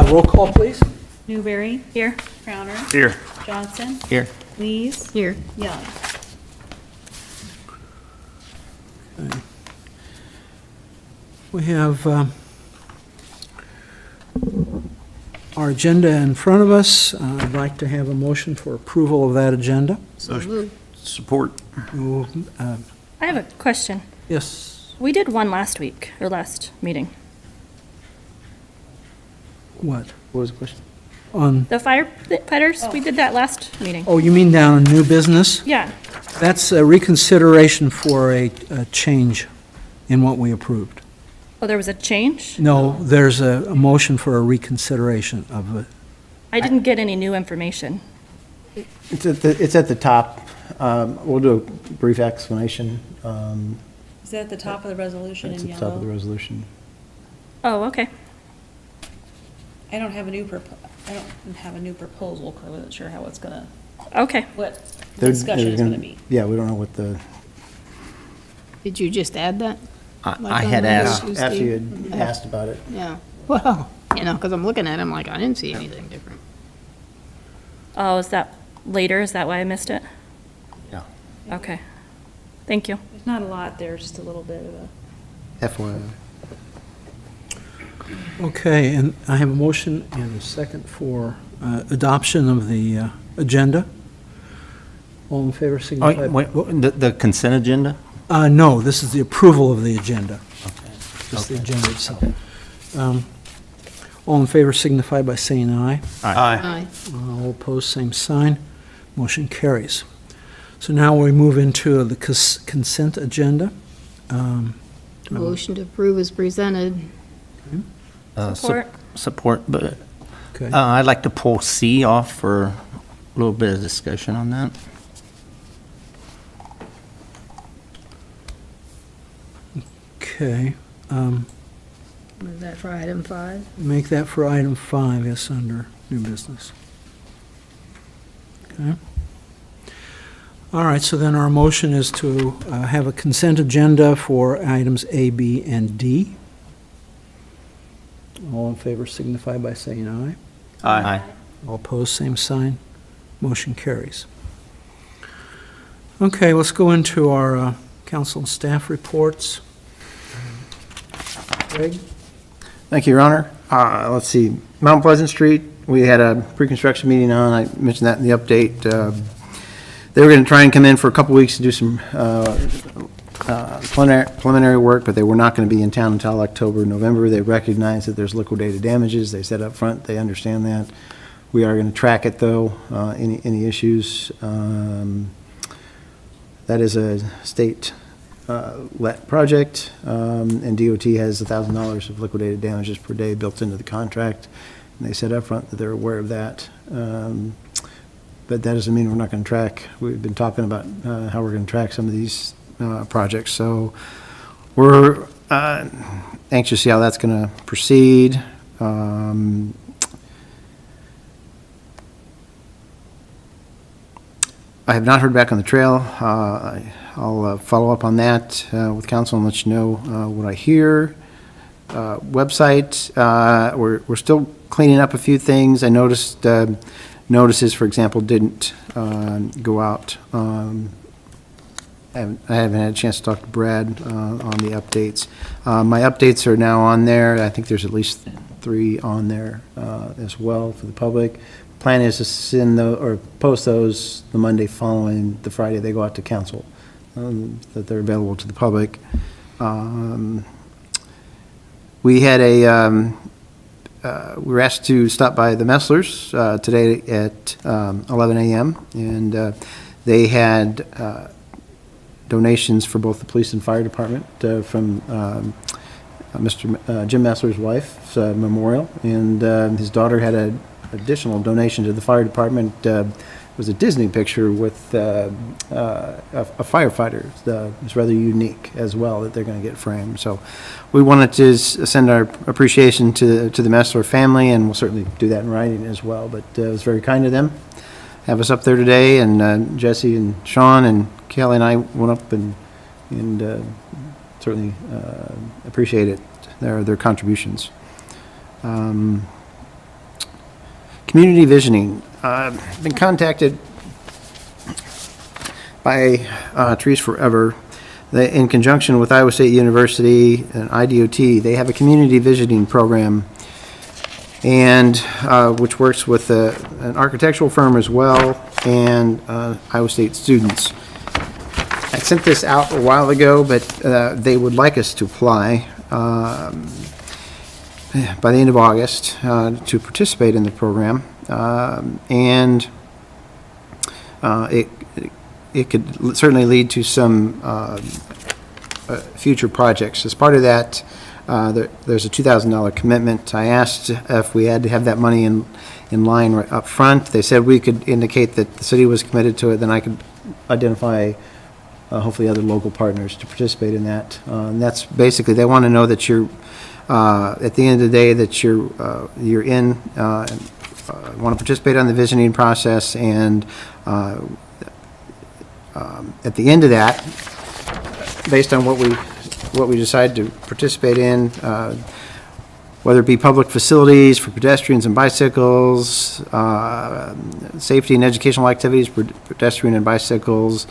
Roll call, please. Newberry. Here. Crowner. Here. Johnson. Here. Lees. Here. Young. We have our agenda in front of us. I'd like to have a motion for approval of that agenda. So moved. Support. I have a question. Yes, We did one last week, or last meeting. what? What was the question? On, The firefighters, we did that last meeting. oh, you mean down in new business? Yeah. That's a reconsideration for a change in what we approved. Oh, there was a change? No, there's a motion for a reconsideration of it. I didn't get any new information. It's at the top. We'll do a brief explanation. Is that at the top of the resolution It's in at the top of the yellow? resolution. Oh, okay. I don't have a new proposal, because I wasn't sure how it's gonna, Okay. what the They're discussion is gonna be. Yeah, we don't know what the, Did you just add that? I had asked, after you had asked about it. Yeah, well, because I'm looking at it, I'm like, I didn't see anything different. Oh, is that later? Is that why I missed it? yeah. Okay. Thank you. There's not a lot there, just a little bit of a. FYI. Okay, and I have a motion and a second for adoption of the agenda. All in favor, signify. Wait, the consent agenda? No, this is the approval of the agenda. Just the agenda itself. All in favor signify by saying aye. Aye. All opposed, same sign. Motion carries. So now we move into the consent agenda. Motion to approve is presented. Support. Support, but Okay. I'd like to pull C off for a little bit of discussion on that. Okay. Was that for item 5? Make that for item 5, yes, under new business. Okay. All right, so then our motion is to have a consent agenda for items A, B, and D. All in favor signify by saying aye. Aye. All opposed, same sign. Motion carries. Okay, let's go into our council and staff reports. Greg? Thank you, Your Honor. Let's see, Mount Pleasant Street, we had a pre-construction meeting on, I mentioned that in the update. They were going to try and come in for a couple weeks to do some preliminary work, but they were not going to be in town until October, November. They recognize that there's liquidated damages. They said up front they understand that. We are going to track it, though, any issues. That is a state let project, and DOT has $1,000 of liquidated damages per day built into the contract. And they said up front that they're aware of that. But that doesn't mean we're not going to track. We've been talking about how we're going to track some of these projects. So we're anxious to see how that's going to proceed. I have not heard back on the trail. I'll follow up on that with council and let you know what I hear. Website, we're still cleaning up a few things. I noticed notices, for example, didn't go out. I haven't had a chance to talk to Brad on the updates. My updates are now on there. I think there's at least 3 on there as well for the public. Plan is to send or post those the Monday following the Friday they go out to council, that they're available to the public. We had we were asked to stop by the Messlers today at 11 a.m. and they had donations for both the police and fire department from Mr. Jim Messler's wife's memorial, and his daughter had an additional donation to the fire department. It was a Disney picture with a firefighter. It's rather unique as well that they're going to get framed. So we wanted to send our appreciation to the Messler family, and we'll certainly do that in writing as well. But it was very kind of them. Have us up there today, and Jesse and Sean and Kelly and I went up and certainly appreciate it, their contributions. community visioning. Been contacted by Trees Forever. In conjunction with Iowa State University and IDOT, they have a community visioning program, and which works with an architectural firm as well, and Iowa State students. I sent this out a while ago, but they would like us to apply by the end of August to participate in the program, and it could certainly lead to some future projects. As part of that, there's a $2,000 commitment. I asked if we had to have that money in line right up front. They said we could indicate that the city was committed to it, then I could identify hopefully other local partners to participate in that. And that's basically, they want to know that you're, at the end of the day, that you're in, want to participate on the visioning process, and at the end of that, based on what we decide to participate in, whether it be public facilities for pedestrians and bicycles, safety and educational activities for pedestrian and bicycles,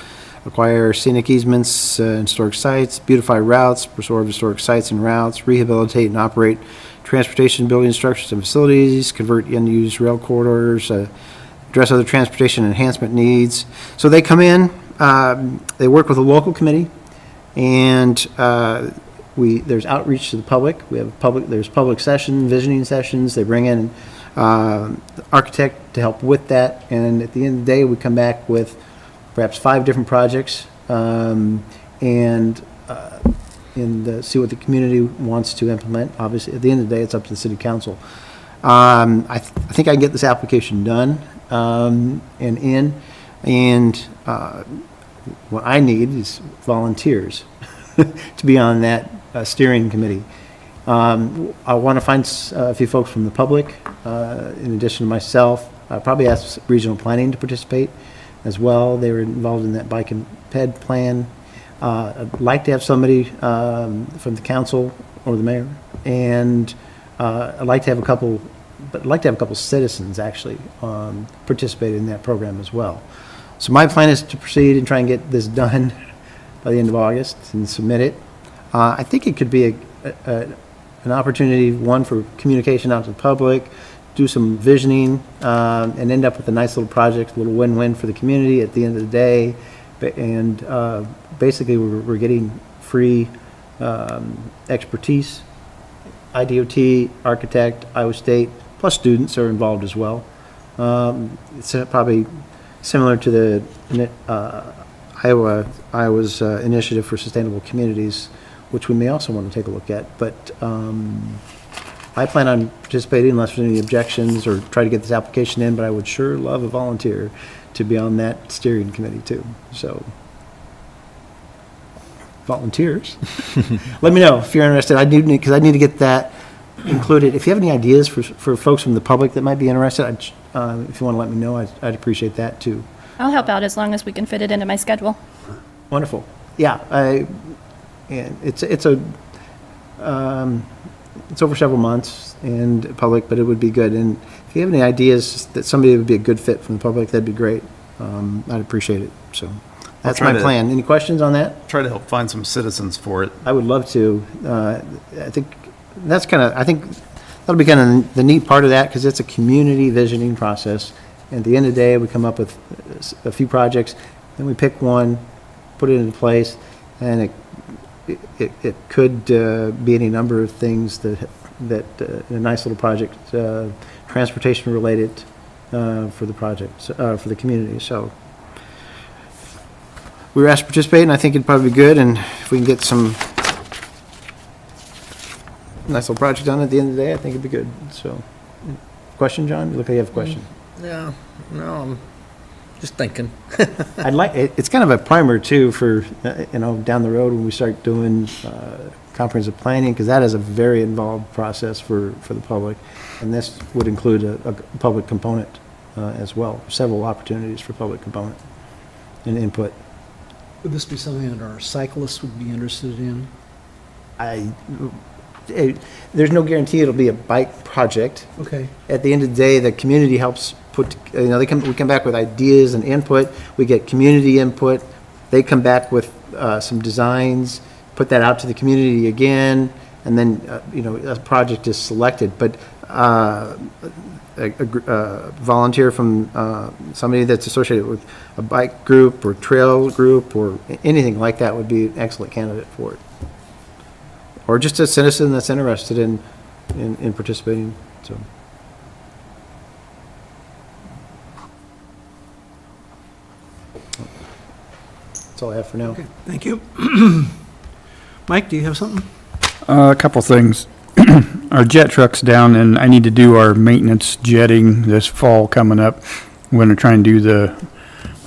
acquire scenic easements in historic sites, beautify routes, preserve historic sites and routes, rehabilitate and operate transportation buildings, structures, and facilities, convert unused rail corridors, address other transportation enhancement needs. So they come in, they work with a local committee, and there's outreach to the public. There's public session, visioning sessions. They bring in architect to help with that, and at the end of the day, we come back with perhaps 5 different projects, and see what the community wants to implement. Obviously, at the end of the day, it's up to the city council. I think I can get this application done and what I need is volunteers to be on that steering committee. I want to find a few folks from the public, in addition to myself. I probably ask regional planning to participate as well. They were involved in that bike and ped plan. I'd like to have somebody from the council or the mayor, and I'd like to have a couple citizens actually participate in that program as well. So my plan is to proceed and try and get this done by the end of August and submit it. I think it could be an opportunity, one, for communication out to the public, do some visioning, and end up with a nice little project, a little win-win for the community at the end of the day. And basically, we're getting free expertise. IDOT, architect, Iowa State, plus students are involved as well. It's probably similar to the Iowa's initiative for sustainable communities, which we may also want to take a look at. But I plan on participating unless there's any objections, or try to get this application in, but I would sure love a volunteer to be on that steering committee too. So volunteers, let me know if you're interested. Because I need to get that included. If you have any ideas for folks from the public that might be interested, if you want to let me know, I'd appreciate that too. I'll help out as long as we can fit it into my schedule. Wonderful. Yeah, and it's over several months and public, but it would be good. And if you have any ideas that somebody would be a good fit from the public, that'd be great. I'd appreciate it. So that's my plan. Any questions on that? Try to help find some citizens for it. I would love to. I think that'll be kind of the neat part of that, because it's a community visioning process. And at the end of the day, we come up with a few projects, then we pick one, put it into place, and it could be any number of things that a nice little project, transportation related, for the project, for the community. So we were asked to participate, and I think it'd probably be good. And if we can get some nice little project done at the end of the day, I think it'd be good. So, question, John? You look like you have a question. Yeah, no, I'm just thinking. It's kind of a primer too for, down the road when we start doing comprehensive planning, because that is a very involved process for the public. And this would include a public component as well, several opportunities for public component and input. Would this be something that our cyclists would be interested in? there's no guarantee it'll be a bike project. Okay. At the end of the day, the community helps put, we come back with ideas and input. We get community input. They come back with some designs, put that out to the community again, and then, a project is selected. But a volunteer from somebody that's associated with a bike group or trail group or anything like that would be an excellent candidate for it. Or just a citizen that's interested in participating, so. That's all I have for now. Okay, thank you. Mike, do you have something? A couple things. Our jet truck's down, and I need to do our maintenance jetting this fall coming up. I'm going to try and do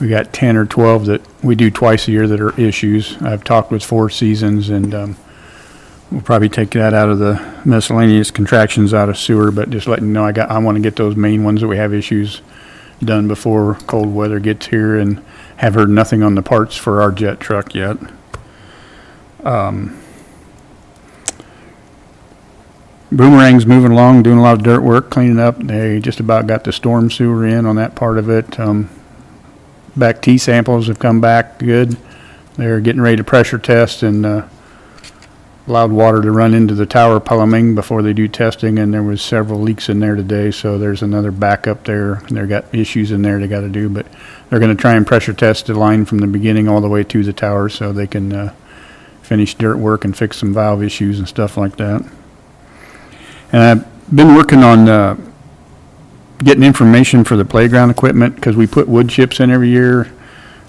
we got 10 or 12 that we do twice a year that are issues. I've talked with Four Seasons, and we'll probably take that out of the miscellaneous contractions out of sewer, but just letting you know I want to get those main ones that we have issues done before cold weather gets here, and have heard nothing on the parts for our jet truck yet. Boomerang's moving along, doing a lot of dirt work, cleaning up. They just about got the storm sewer in on that part of it. Back T samples have come back good. They're getting ready to pressure test and allowed water to run into the tower plumbing before they do testing, and there was several leaks in there today, so there's another backup there. They've got issues in there they got to do, but they're going to try and pressure test the line from the beginning all the way to the tower so they can finish dirt work and fix some valve issues and stuff like that. And I've been working on getting information for the playground equipment, because we put wood chips in every year.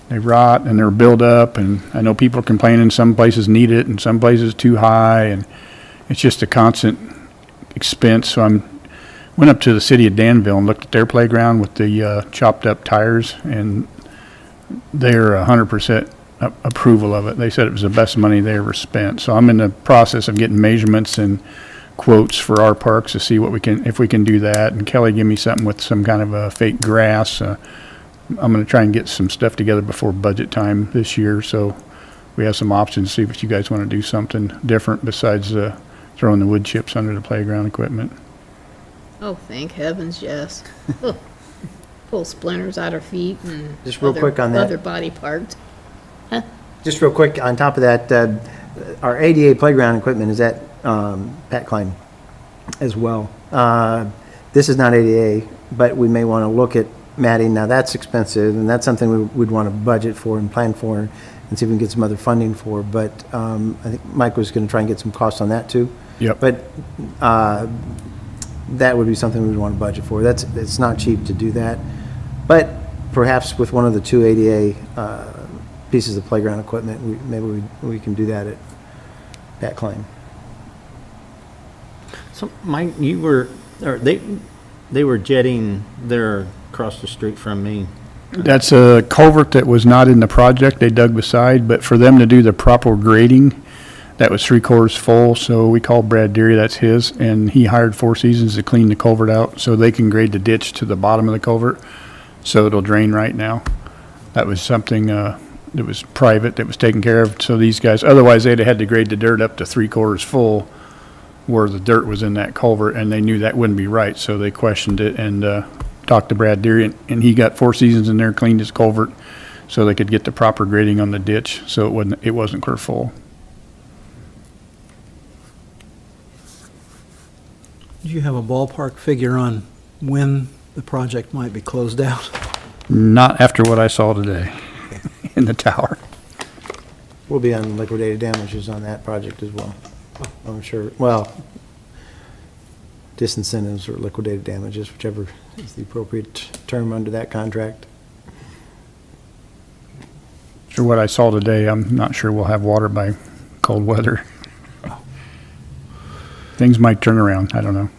They rot and they're built up, and I know people are complaining some places need it and some places too high, and it's just a constant expense. So went up to the city of Danville and looked at their playground with the chopped up tires, and they're 100% approval of it. They said it was the best money they ever spent. So I'm in the process of getting measurements and quotes for our parks to see if we can do that. And Kelly gave me something with some kind of a fake grass. I'm going to try and get some stuff together before budget time this year, so we have some options to see if you guys want to do something different besides throwing the wood chips under the playground equipment. Oh, thank heavens, yes. Oh, pull splinters out of feet and Just real quick on that. other body parts. Just real quick, on top of that, our ADA playground equipment is at Pat Klein as well. This is not ADA, but we may want to look at matting. Now, that's expensive, and that's something we'd want to budget for and plan for and see if we can get some other funding for. But I think Mike was going to try and get some costs on that, too. Yep. But that would be something we'd want to budget for. It's not cheap to do that. But perhaps with one of the two ADA pieces of playground equipment, maybe we can do that at Pat Klein. So, Mike, they were jetting there across the street from me. That's a culvert that was not in the project. They dug beside, but for them to do the proper grading, that was 3/4 full. So we called Brad Deary, that's his, and he hired Four Seasons to clean the culvert out so they can grade the ditch to the bottom of the culvert so it'll drain right now. That was something that was private, that was taken care of. So these guys, otherwise they'd have had to grade the dirt up to 3/4 full where the dirt was in that culvert, and they knew that wouldn't be right, so they questioned it and talked to Brad Deary, and he got Four Seasons in there, cleaned his culvert so they could get the proper grading on the ditch so it wasn't clear full. Do you have a ballpark figure on when the project might be closed out? Not after what I saw today in the tower. We'll be on liquidated damages on that project as well. I'm sure, well, disincentives or liquidated damages, whichever is the appropriate term under that contract. For what I saw today, I'm not sure we'll have water by cold weather. Things might turn around, I don't know.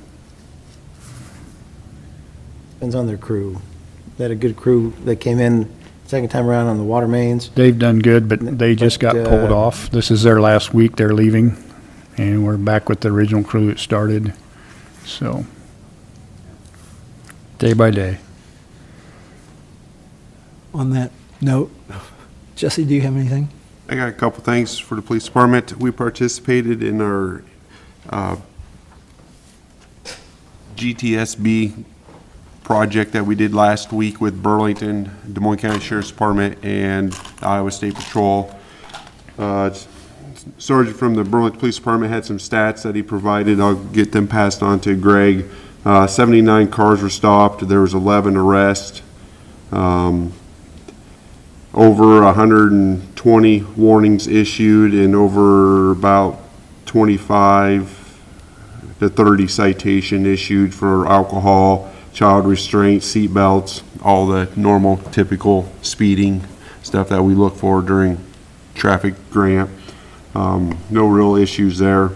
Depends on their crew. They had a good crew that came in second time around on the water mains. They've done good, but they just got pulled off. This is their last week, they're leaving, and we're back with the original crew that started, so day by day. On that note, Jesse, do you have anything? I got a couple things for the police department. We participated in our GTSB project that we did last week with Burlington, Des Moines County Sheriff's Department, and Iowa State Patrol. Sergeant from the Burlington Police Department had some stats that he provided. I'll get them passed on to Greg. 79 cars were stopped. There was 11 arrests. Over 120 warnings issued, and over about 25 to 30 citation issued for alcohol, child restraint, seat belts, all the normal, typical speeding stuff that we look for during traffic grant. No real issues there.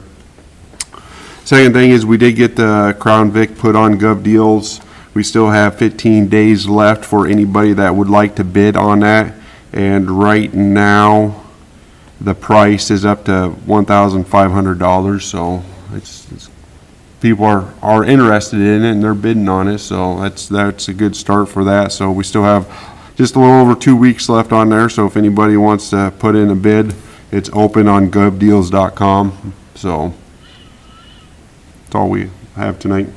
Second thing is we did get the Crown Vic put on Gov Deals. We still have 15 days left for anybody that would like to bid on that. And right now, the price is up to $1,500. So it's people are interested in it and they're bidding on it. So that's a good start for that. So we still have just a little over 2 weeks left on there. So if anybody wants to put in a bid, it's open on govdeals.com. So that's all we have tonight.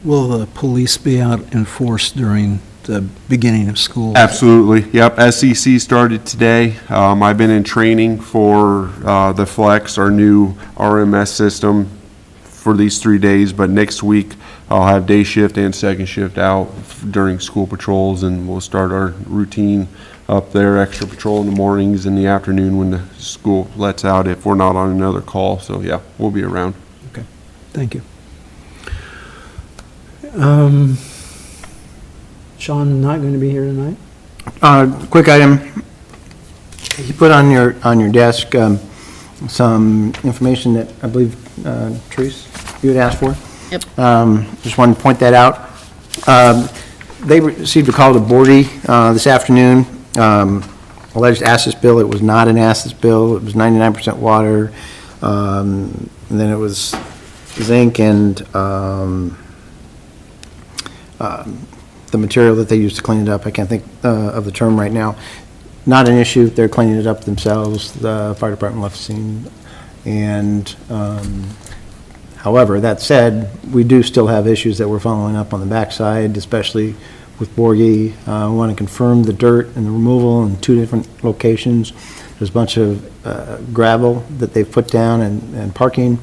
Will the police be out in force during the beginning of school? Absolutely. Yep. SEC started today. I've been in training for the Flex, our new RMS system, for these 3 days. But next week I'll have day shift and second shift out during school patrols, and we'll start our routine up there, extra patrol in the mornings, in the afternoon when the school lets out if we're not on another call. So yeah, we'll be around. Okay, thank you. Sean not going to be here tonight? Quick item. You put on your desk some information that I believe, Therese, you had asked for. Yep. Just wanted to point that out. They received a call to Bordy this afternoon. Alleged acid spill. It was not an acid spill. It was 99% water. And then it was zinc and the material that they used to clean it up. I can't think of the term right now. Not an issue. They're cleaning it up themselves. The fire department left the scene. And however, that said, we do still have issues that we're following up on the backside, especially with Borgie. We want to confirm the dirt and the removal in 2 different locations. There's a bunch of gravel that they've put down and parking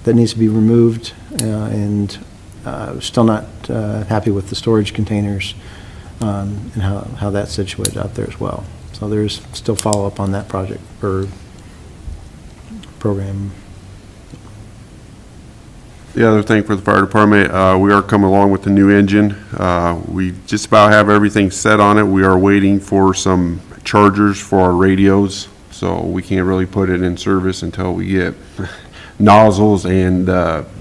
that needs to be removed, and still not happy with the storage containers and how that's situated out there as well. So there's still follow-up on that project or program. The other thing for the fire department, we are coming along with the new engine. We just about have everything set on it. We are waiting for some chargers for our radios, so we can't really put it in service until we get nozzles and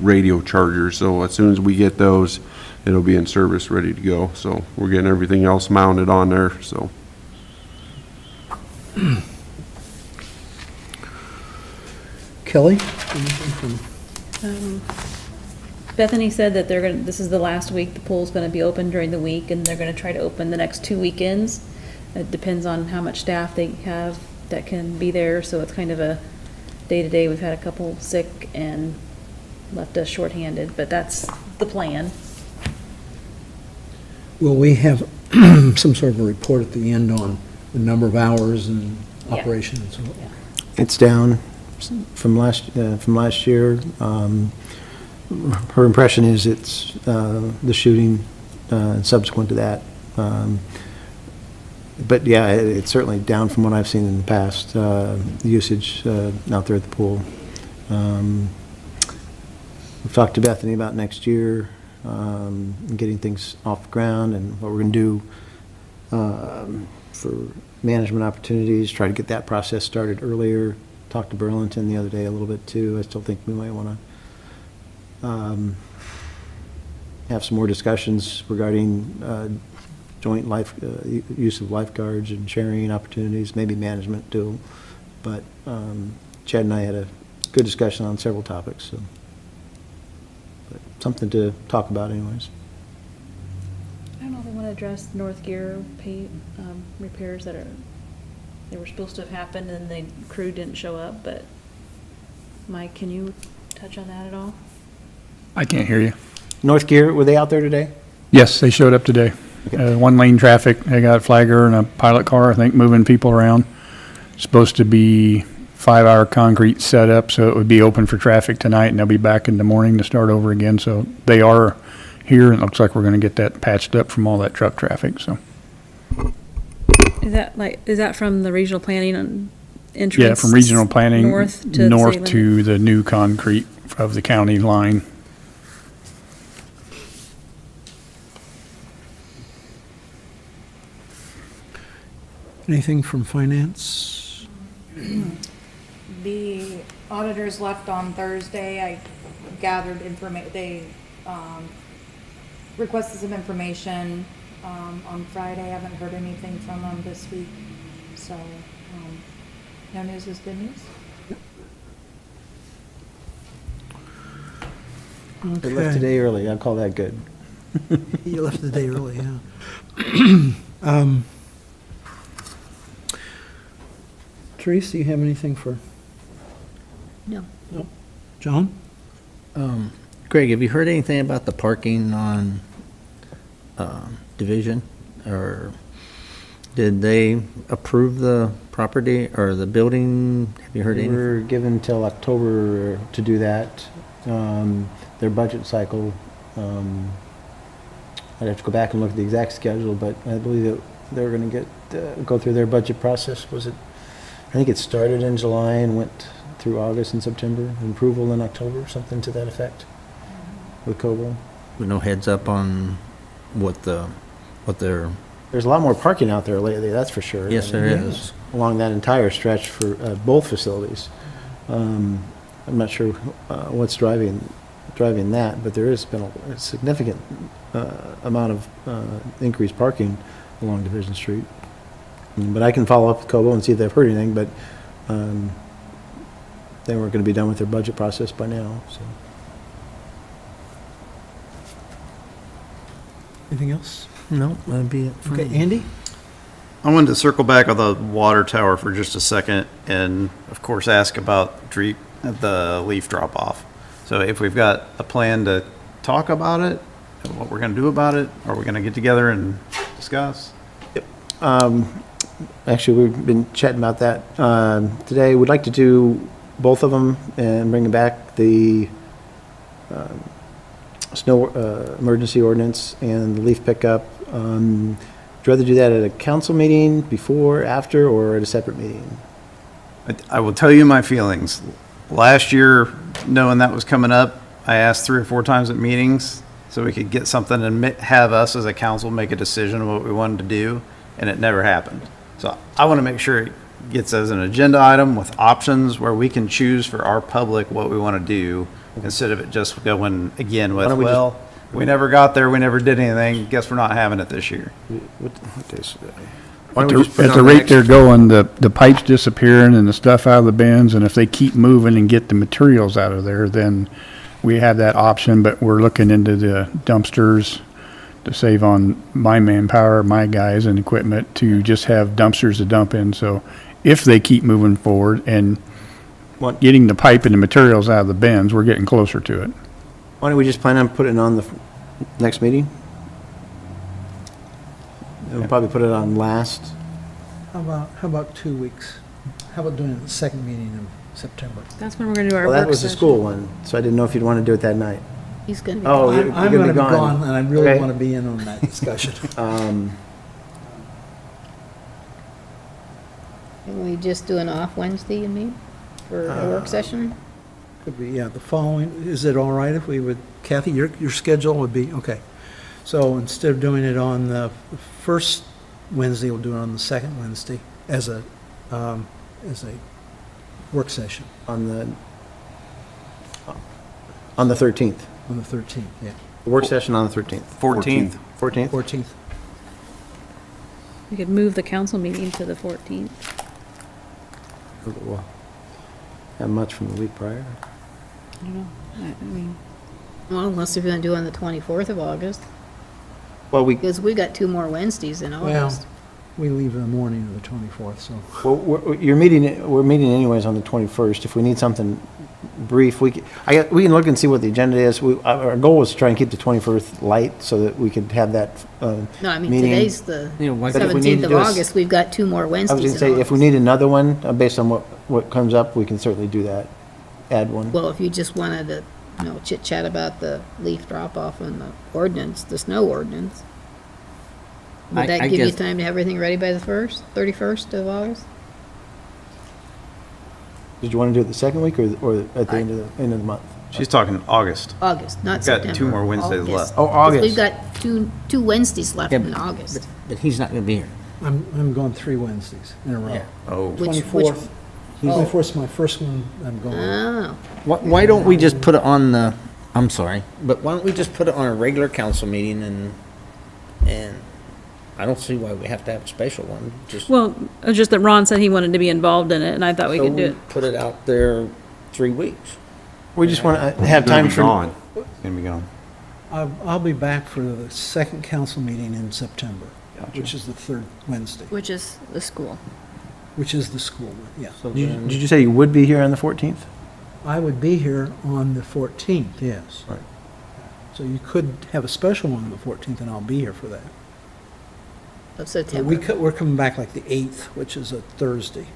radio chargers. So as soon as we get those, it'll be in service, ready to go. So we're getting everything else mounted on there. So Kelly? Bethany said that this is the last week the pool's gonna be open during the week, and they're gonna try to open the next 2 weekends. It depends on how much staff they have that can be there, so it's kind of a day-to-day. We've had a couple sick and left us shorthanded, but that's the plan. Will we have some sort of a report at the end on the number of hours and Yeah. operation and so on? It's down from last year. Her impression is it's the shooting and subsequent to that. But yeah, it's certainly down from what I've seen in the past, the usage out there at the pool. We've talked to Bethany about next year, getting things off the ground and what we're going to do for management opportunities, try to get that process started earlier. Talked to Burlington the other day a little bit too. I still think we might want to have some more discussions regarding joint use of lifeguards and sharing opportunities, maybe management too. But Chad and I had a good discussion on several topics, so but something to talk about anyways. I don't know if they want to address North Gear repairs they were supposed to have happened and the crew didn't show up, but Mike, can you touch on that at all? I can't hear you. North Gear, were they out there today? Yes, they showed up today. One lane traffic, they got a flagger and a pilot car, I think, moving people around. Supposed to be 5-hour concrete setup, so it would be open for traffic tonight, and they'll be back in the morning to start over again. So they are here, and it looks like we're gonna get that patched up from all that truck traffic, so. Is that from the regional planning and entrance? Yeah, from regional planning, North to the north city to limit? the new concrete of the county line. Anything from finance? The auditors left on Thursday. I gathered they requested some information on Friday. I haven't heard anything from them this week. So, no news is good news. They left today early, I call that good. You left the day early, yeah. Therese, do you have anything for? No. No. John? Greg, have you heard anything about the parking on Division? Or did they approve the property or the building? Have you heard They anything? were given till October to do that. Their budget cycle, I'd have to go back and look at the exact schedule, but I believe that they were going to go through their budget process. I think it started in July and went through August and September, and approval in October, something to that effect, with COBO. With no heads up on what they're, There's a lot more parking out there lately, that's for sure. yes, there is. Along that entire stretch for both facilities. I'm not sure what's driving that, but there has been a significant amount of increased parking along Division Street. But I can follow up with COBO and see if they've heard anything, but they weren't going to be done with their budget process by now, so. Anything else? No, that'd be it for Okay, me. Andy? I wanted to circle back on the water tower for just a second and, of course, ask about the leaf drop-off. So if we've got a plan to talk about it, and what we're going to do about it, are we going to get together and discuss? Actually, we've been chatting about that today. We'd like to do both of them and bring back the snow emergency ordinance and the leaf pickup. Would you rather do that at a council meeting, before, after, or at a separate meeting? I will tell you my feelings. Last year, knowing that was coming up, I asked 3 or 4 times at meetings so we could get something and have us as a council make a decision on what we wanted to do, and it never happened. So I want to make sure it gets as an agenda item with options where we can choose for our public what we want to do, instead of it just going again with, Why don't we well, we never got there, we never did anything, guess we're not having it this year. What day is today? Why don't we just put it At on the rate next- they're going, the pipes disappearing and the stuff out of the bins, and if they keep moving and get the materials out of there, then we have that option, but we're looking into the dumpsters to save on my manpower, my guys and equipment, to just have dumpsters to dump in. So if they keep moving forward and getting the pipe and the materials out of the bins, we're getting closer to it. Why don't we just plan on putting it on the next meeting? And we'll probably put it on last. How about 2 weeks? How about doing it the second meeting in September? That's when we're gonna do our Well, work that was the session. school one, so I didn't know if you'd want to do it that night. He's gonna be. Oh, gone. you're I'm gonna going be to be gone. gone, and I really Okay. want to be in on that discussion. Can we just do an off Wednesday, you mean, for a work session? Could be, yeah, the following, is it all right if we would, Kathy, your schedule would be, okay. So instead of doing it on the first Wednesday, we'll do it on the second Wednesday as a work session On the 13th. on the 13th, yeah. The work session on the 13th. 14th. 14th? 14th. We could move the council meeting to the 14th. Well, not much from the week prior. I don't know. I mean, Well, unless you're gonna do it on the 24th of August, Well, we, because we got 2 more Wednesdays in Well, August. We leave the morning of the 24th, so. Well, we're meeting anyways on the 21st. If we need something brief, we can look and see what the agenda is. Our goal was to try and keep the 21st light so that we could have that No, I mean, meeting. today's the You know, why can't we 17th to of do a August. We've got 2 more I was Wednesdays going to in say, if we August. need another one, based on what comes up, we can certainly do that, add one. Well, if you just wanted to, chit chat about the leaf drop off and the ordinance, the snow ordinance, would that I give you guess- time to have everything ready by the 31st of August? Did you want to do it the second week or at the end of the month? She's talking August. August, not We've got September. 2 more Wednesdays August. left. Oh, 'Cause August. We've got two Wednesdays left Yeah, in but- August. But he's not gonna be here. I'm going 3 Wednesdays in a row. Yeah. Oh, Which- 24th. Oh. 24th is my first one I'm going. Oh, Why don't we just put it on the, I'm sorry, but why don't we just put it on a regular council meeting and I don't see why we have to have a special one, just. Well, it's just that Ron said he wanted to be involved in it, and I thought we could do it. Put it out there 3 weeks. We just want to have Gonna time be for. gone. gonna be gone. I'll be back for the second council meeting in September, which is the 3rd Wednesday, Which is the school. which is the school one, yeah. So Did then- you say you would be here on the 14th? I would be here on the 14th, yes. Right. So you could have a special one on the 14th, and I'll be here for that. of But September. we're coming back like the 8th, which is a Thursday.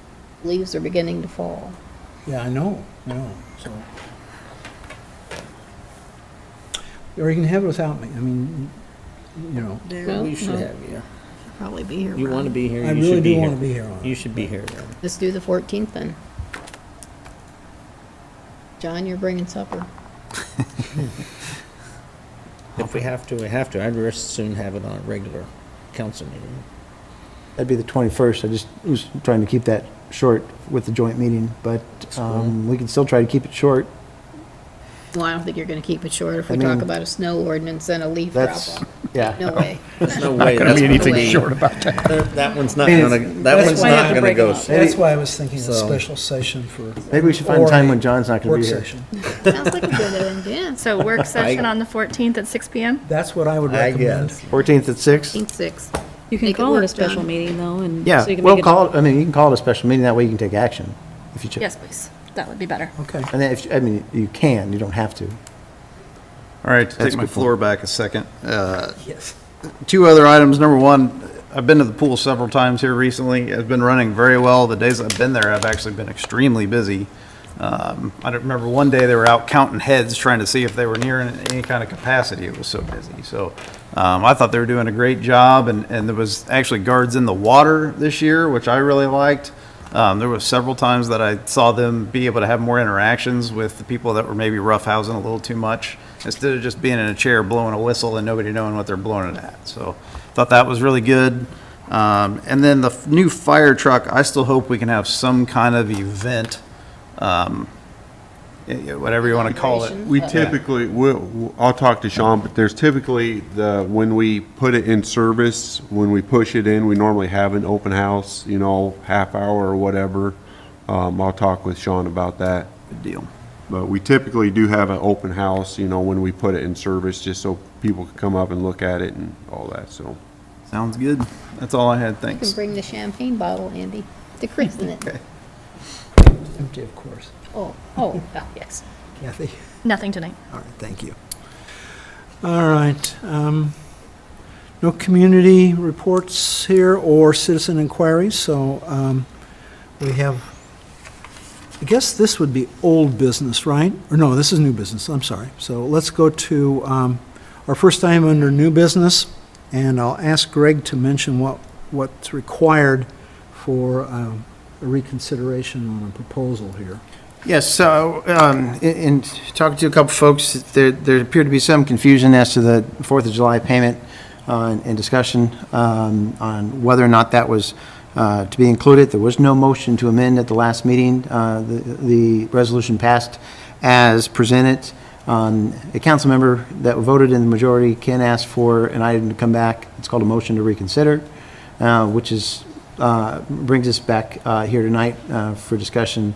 Leaves are beginning to fall. Yeah, I know, so. Or you can have it without me, I mean, Well, We should no. have you. Probably be here. You Ron. want to be here, I you really should be do here. want to be here on You it. should be here then. Let's do the 14th then. John, you're bringing supper. If we have to, we have to. I'd just soon have it on a regular council meeting. That'd be the 21st. I just was trying to keep that short with the joint meeting, but we can still try to keep it short. Well, I don't think you're gonna keep it short if we I talk mean, about a snow ordinance and a leaf drop That's, off. yeah. No way. There's no way. Gonna that's be gonna anything way. short about that. That one's not I mean, gonna, it's- that that's one's why I have not to gonna break go. it off. That's why I was thinking a So- special session for. Maybe we should find a or time when John's not gonna work be here. session. Sounds like a good idea. So work session on the 14th at 6 PM? That's what I would I recommend. guess. 14th at 6? 6. You can Make it call it a work, special John. meeting, though, and. Yeah, so you can well, make it- call it, I mean, you can call it a special meeting, that way you can take action, if you choose. Yes, please. That would be better. Okay. And then if, I mean, you can, you don't have to. All right, to That's take my a good floor back a second. Yes. 2 other items. Number 1, I've been to the pool several times here recently. It's been running very well. The days I've been there, I've actually been extremely busy. I don't remember one day they were out counting heads, trying to see if they were near any kind of capacity. It was so busy. So I thought they were doing a great job, and there was actually guards in the water this year, which I really liked. There was several times that I saw them be able to have more interactions with the people that were maybe roughhousing a little too much, instead of just being in a chair blowing a whistle and nobody knowing what they're blowing it at. So thought that was really good. And then the new fire truck, I still hope we can have some kind of event, whatever you want to call it. We typically, I'll talk to Sean, but there's typically when we put it in service, when we push it in, we normally have an open house, half hour or whatever. I'll talk with Sean about that. Good deal. But we typically do have an open house, when we put it in service, just so people can come up and look at it and all that, so. Sounds good. That's all I had. You can Thanks. bring the champagne bottle, Andy, to christen it. Okay. Empty, of course. Oh, yes. Kathy? Nothing tonight. All right, thank you. All right, no community reports here or citizen inquiries, so we have, I guess this would be old business, right? Or no, this is new business, I'm sorry. So let's go to our first item under new business, and I'll ask Greg to mention what's required for a reconsideration on a proposal here. Yes, so, in talking to a couple folks, there appeared to be some confusion as to the 4th of July payment and discussion on whether or not that was to be included. There was no motion to amend at the last meeting. The resolution passed as presented. A council member that voted in the majority can ask for an item to come back. It's called a motion to reconsider, which is brings us back here tonight for discussion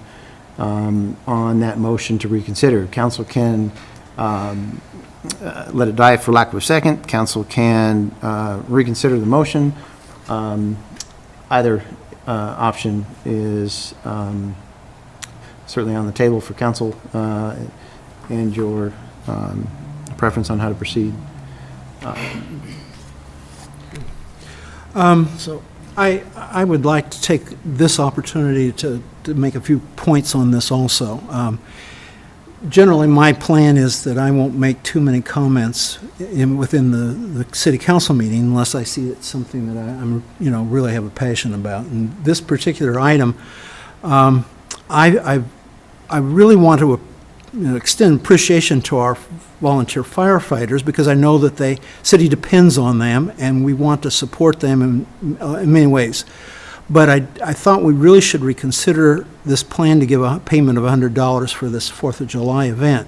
on that motion to reconsider. Council can let it die for lack of a second. Council can reconsider the motion. either option is certainly on the table for council and your preference on how to proceed. So I would like to take this opportunity to make a few points on this also. Generally, my plan is that I won't make too many comments within the city council meeting unless I see it's something that I'm, really have a passion about. And this particular item, I really want to extend appreciation to our volunteer firefighters because I know that the city depends on them and we want to support them in many ways. But I thought we really should reconsider this plan to give a payment of $100 for this 4th of July event.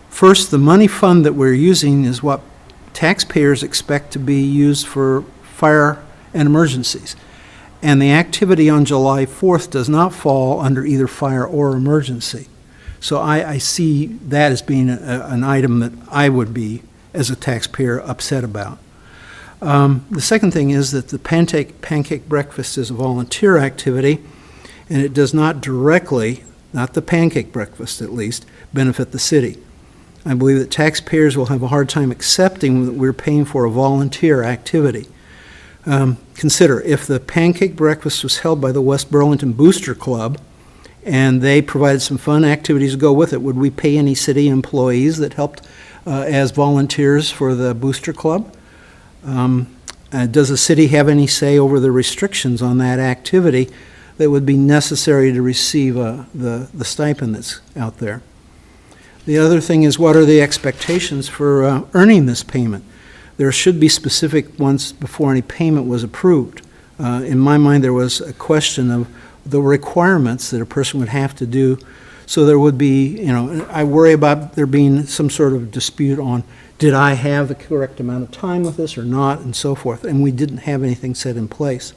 First, the money fund that we're using is what taxpayers expect to be used for fire and emergencies. And the activity on July 4th does not fall under either fire or emergency. So I see that as being an item that I would be, as a taxpayer, upset about. The second thing is that the pancake breakfast is a volunteer activity, and it does not directly, not the pancake breakfast at least, benefit the city. I believe that taxpayers will have a hard time accepting that we're paying for a volunteer activity. Consider, if the pancake breakfast was held by the West Burlington Booster Club, and they provided some fun activities to go with it, would we pay any city employees that helped as volunteers for the Booster Club? Does the city have any say over the restrictions on that activity that would be necessary to receive the stipend that's out there? The other thing is, what are the expectations for earning this payment? There should be specific ones before any payment was approved. In my mind, there was a question of the requirements that a person would have to do. So there would be, I worry about there being some sort of dispute on, did I have the correct amount of time with this or not, and so forth. And we didn't have anything set in place.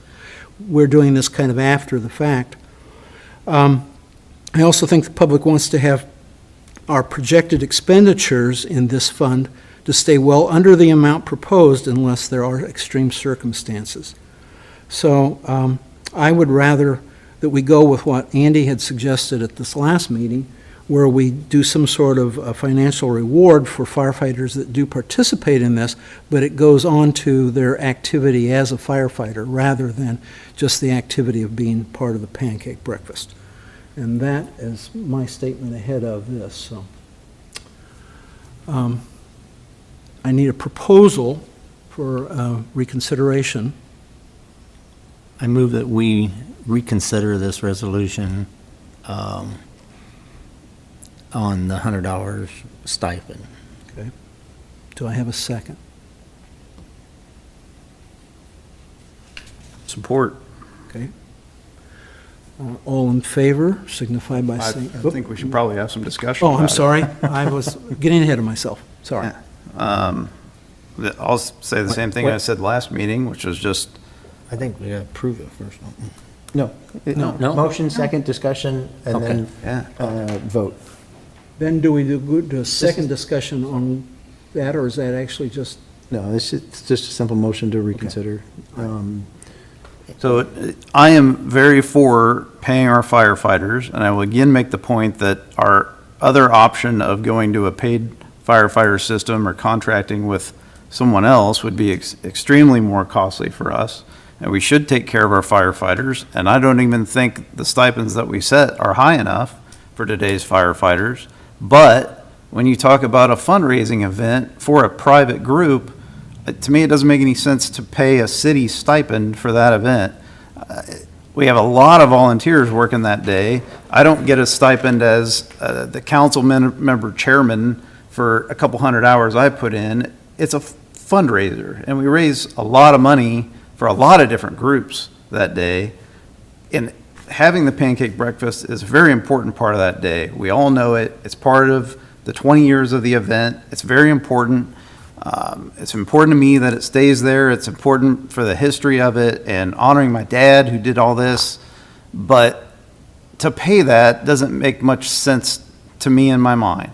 We're doing this kind of after the fact. I also think the public wants to have our projected expenditures in this fund to stay well under the amount proposed unless there are extreme circumstances. So I would rather that we go with what Andy had suggested at this last meeting, where we do some sort of a financial reward for firefighters that do participate in this, but it goes on to their activity as a firefighter rather than just the activity of being part of the pancake breakfast. And that is my statement ahead of this. So I need a proposal for reconsideration. I move that we reconsider this resolution on the $100 stipend. Okay. Do I have a second? Support. Okay. All in favor, signify by I saying. think we should probably have some discussion Oh, I'm about it. sorry. I was getting ahead of myself. Sorry. I'll say the same thing I said last meeting, which was just, I think we gotta approve it first. No. No? Motion, second, discussion, and Okay. then vote. Then do we do a second discussion on that, or is that actually just? No, it's just a simple motion to reconsider. so I am very for paying our firefighters, and I will again make the point that our other option of going to a paid firefighter system or contracting with someone else would be extremely more costly for us. And we should take care of our firefighters, and I don't even think the stipends that we set are high enough for today's firefighters. But when you talk about a fundraising event for a private group, to me, it doesn't make any sense to pay a city stipend for that event. We have a lot of volunteers working that day. I don't get a stipend as the council member chairman for a couple hundred hours I put in. It's a fundraiser, and we raise a lot of money for a lot of different groups that day. And having the pancake breakfast is a very important part of that day. We all know it. It's part of the 20 years of the event. It's very important. It's important to me that it stays there. It's important for the history of it and honoring my dad who did all this. But to pay that doesn't make much sense to me in my mind.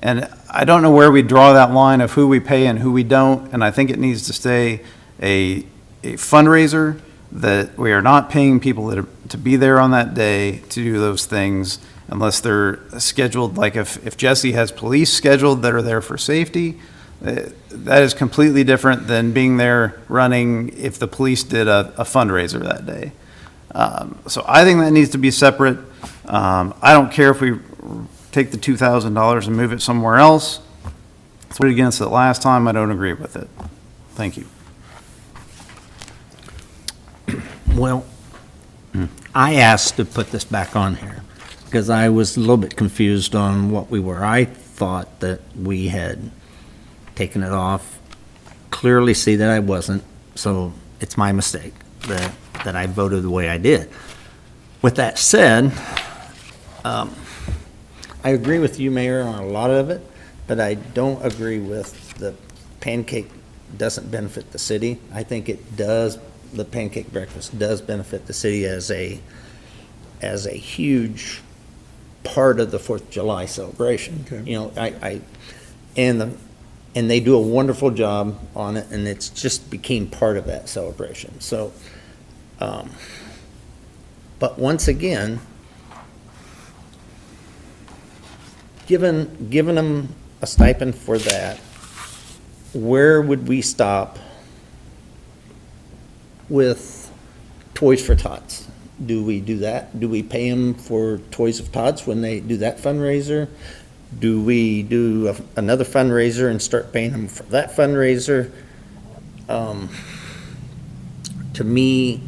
And I don't know where we draw that line of who we pay and who we don't. And I think it needs to stay a fundraiser that we are not paying people to be there on that day to do those things unless they're scheduled, like if Jesse has police scheduled that are there for safety, that is completely different than being there running if the police did a fundraiser that day. So I think that needs to be separate. I don't care if we take the $2,000 and move it somewhere else. I voted against it last time. I don't agree with it. Thank you. Well, I asked to put this back on here because I was a little bit confused on what we were. I thought that we had taken it off. Clearly see that I wasn't, so it's my mistake that I voted the way I did. With that said, I agree with you, Mayor, on a lot of it, but I don't agree with the pancake doesn't benefit the city. I think it does. The pancake breakfast does benefit the city as a huge part of the 4th of July celebration. Okay. You know, and they do a wonderful job on it, and it's just became part of that celebration. So, but once again, given them a stipend for that, where would we stop with Toys for Tots? Do we do that? Do we pay them for Toys of Tots when they do that fundraiser? Do we do another fundraiser and start paying them for that fundraiser? To me,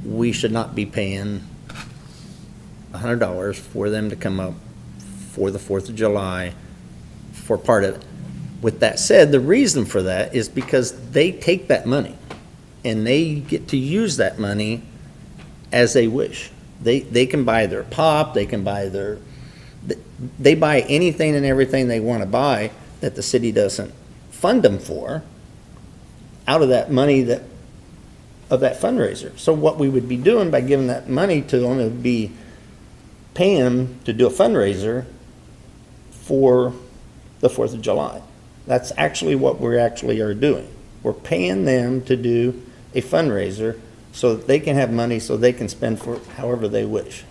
we should not be paying $100 for them to come up for the 4th of July for part of it. With that said, the reason for that is because they take that money and they get to use that money as they wish. They can buy their pop, they can buy they buy anything and everything they want to buy that the city doesn't fund them for out of that money of that fundraiser. So what we would be doing by giving that money to them would be paying them to do a fundraiser for the 4th of July. That's actually what we actually are doing. We're paying them to do a fundraiser so that they can have money so they can spend for however they wish.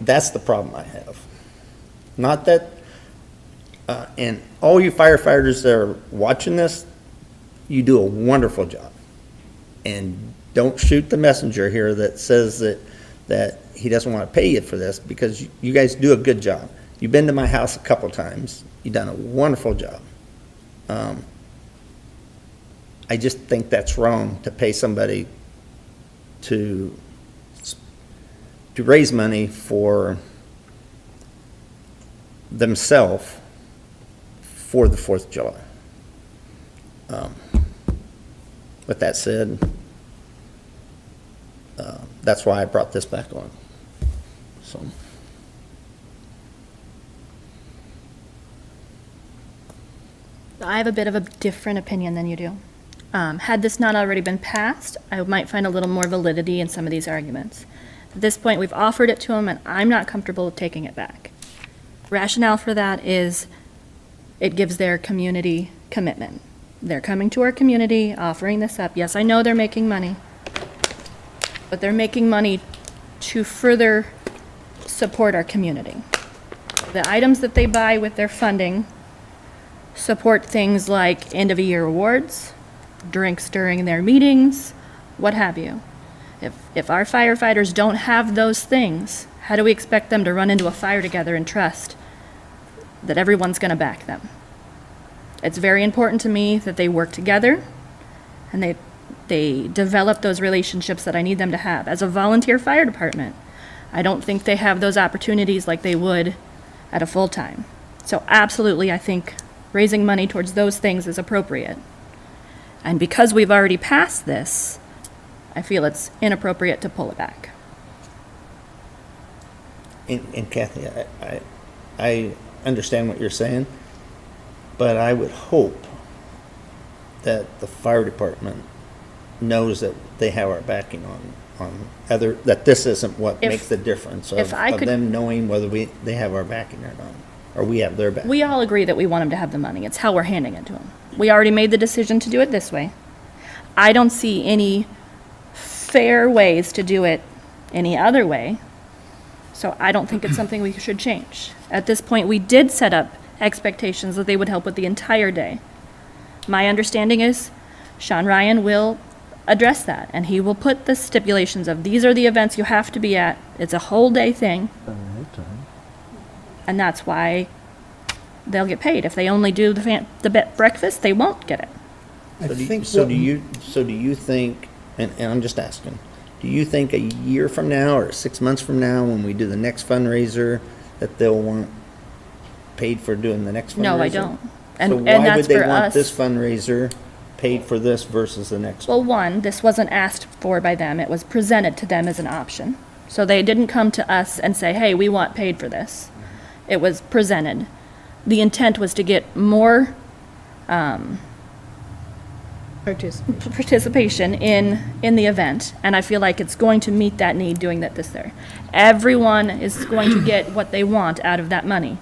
That's the problem I have. Not that, and all you firefighters that are watching this, you do a wonderful job. And don't shoot the messenger here that says that he doesn't want to pay you for this, because you guys do a good job. You've been to my house a couple times. You've done a wonderful job. I just think that's wrong to pay somebody to raise money for themselves for the 4th of July. With that said, that's why I brought this back on. So. I have a bit of a different opinion than you do. Had this not already been passed, I might find a little more validity in some of these arguments. At this point, we've offered it to them, and I'm not comfortable with taking it back. Rationale for that is it gives their community commitment. They're coming to our community, offering this up. Yes, I know they're making money, but they're making money to further support our community. The items that they buy with their funding support things like end-of-the-year awards, drinks during their meetings, what have you. If our firefighters don't have those things, how do we expect them to run into a fire together and trust that everyone's going to back them? It's very important to me that they work together and they develop those relationships that I need them to have. As a volunteer fire department, I don't think they have those opportunities like they would at a full-time. So absolutely, I think raising money towards those things is appropriate. And because we've already passed this, I feel it's inappropriate to pull it back. And Kathy, I understand what you're saying, but I would hope that the fire department knows that they have our backing on other, that this isn't what makes the difference of them knowing whether they have our backing or not, or we have their backing. We all agree that we want them to have the money. It's how we're handing it to them. We already made the decision to do it this way. I don't see any fair ways to do it any other way. So I don't think it's something we should change. At this point, we did set up expectations that they would help with the entire day. My understanding is Sean Ryan will address that, and he will put the stipulations of these are the events you have to be at. It's a whole day thing. And that's why they'll get paid. If they only do the breakfast, they won't get it. I think So what- do you think, and I'm just asking, do you think a year from now or 6 months from now, when we do the next fundraiser, that they'll want paid for doing the next fundraiser? No, I don't. So And why would that's they for want us. this fundraiser paid for this versus the next one? Well, one, this wasn't asked for by them. It was presented to them as an option. So they didn't come to us and say, hey, we want paid for this. It was presented. The intent was to get more participation in the event, and I feel like it's going to meet that need doing that this there. Everyone is going to get what they want out of that money.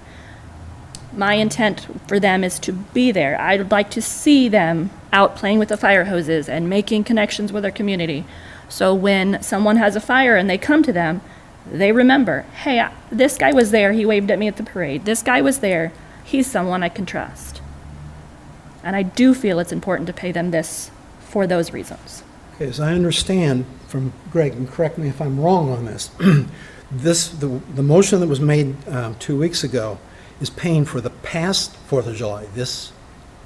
My intent for them is to be there. I'd like to see them out playing with the fire hoses and making connections with their community. So when someone has a fire and they come to them, they remember, hey, this guy was there, he waved at me at the parade. This guy was there, he's someone I can trust. And I do feel it's important to pay them this for those reasons. Okay, as I understand from Greg, and correct me if I'm wrong on this, the motion that was made 2 weeks ago is paying for the past 4th of July. This,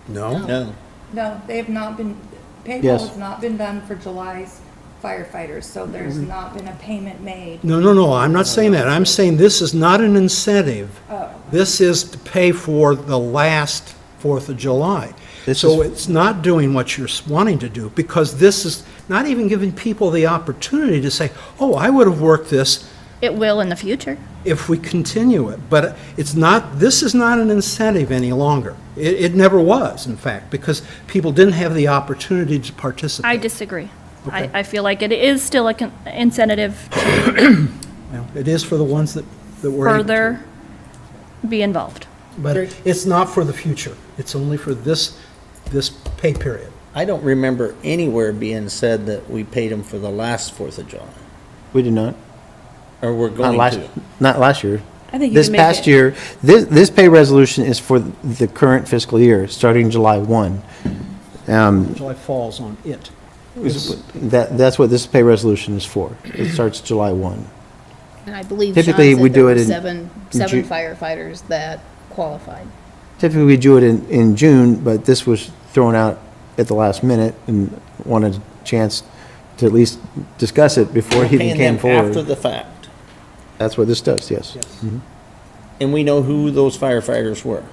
no? No. No, they have not been, payroll Yes. has not been done for July's firefighters, so there's not been a payment made. No, I'm not saying that. I'm saying this is not an incentive. Oh. This is to pay for the last 4th of July. This So is- it's not doing what you're wanting to do, because this is not even giving people the opportunity to say, oh, I would have worked this It will in the future. if we continue it. But it's not, this is not an incentive any longer. It never was, in fact, because people didn't have the opportunity to participate. I disagree. Okay. I feel like it is still an incentive Well, it is for the ones that were able to. further be involved. But it's not for the future. It's only for this pay period. I don't remember anywhere being said that we paid them for the last 4th of July, We did not. or we're Not going last, to. not last year. I think you This can make past it- year, this pay resolution is for the current fiscal year, starting July 1. July falls on it. That's what this pay resolution is for. It starts July 1. And I believe Sean Typically, we said do there it were in seven Ju- firefighters that qualified. Typically, we do it in June, but this was thrown out at the last minute and wanted a chance to at least discuss it before he even Paying came them after forward. the fact. That's what this does, yes. And we know who those firefighters were.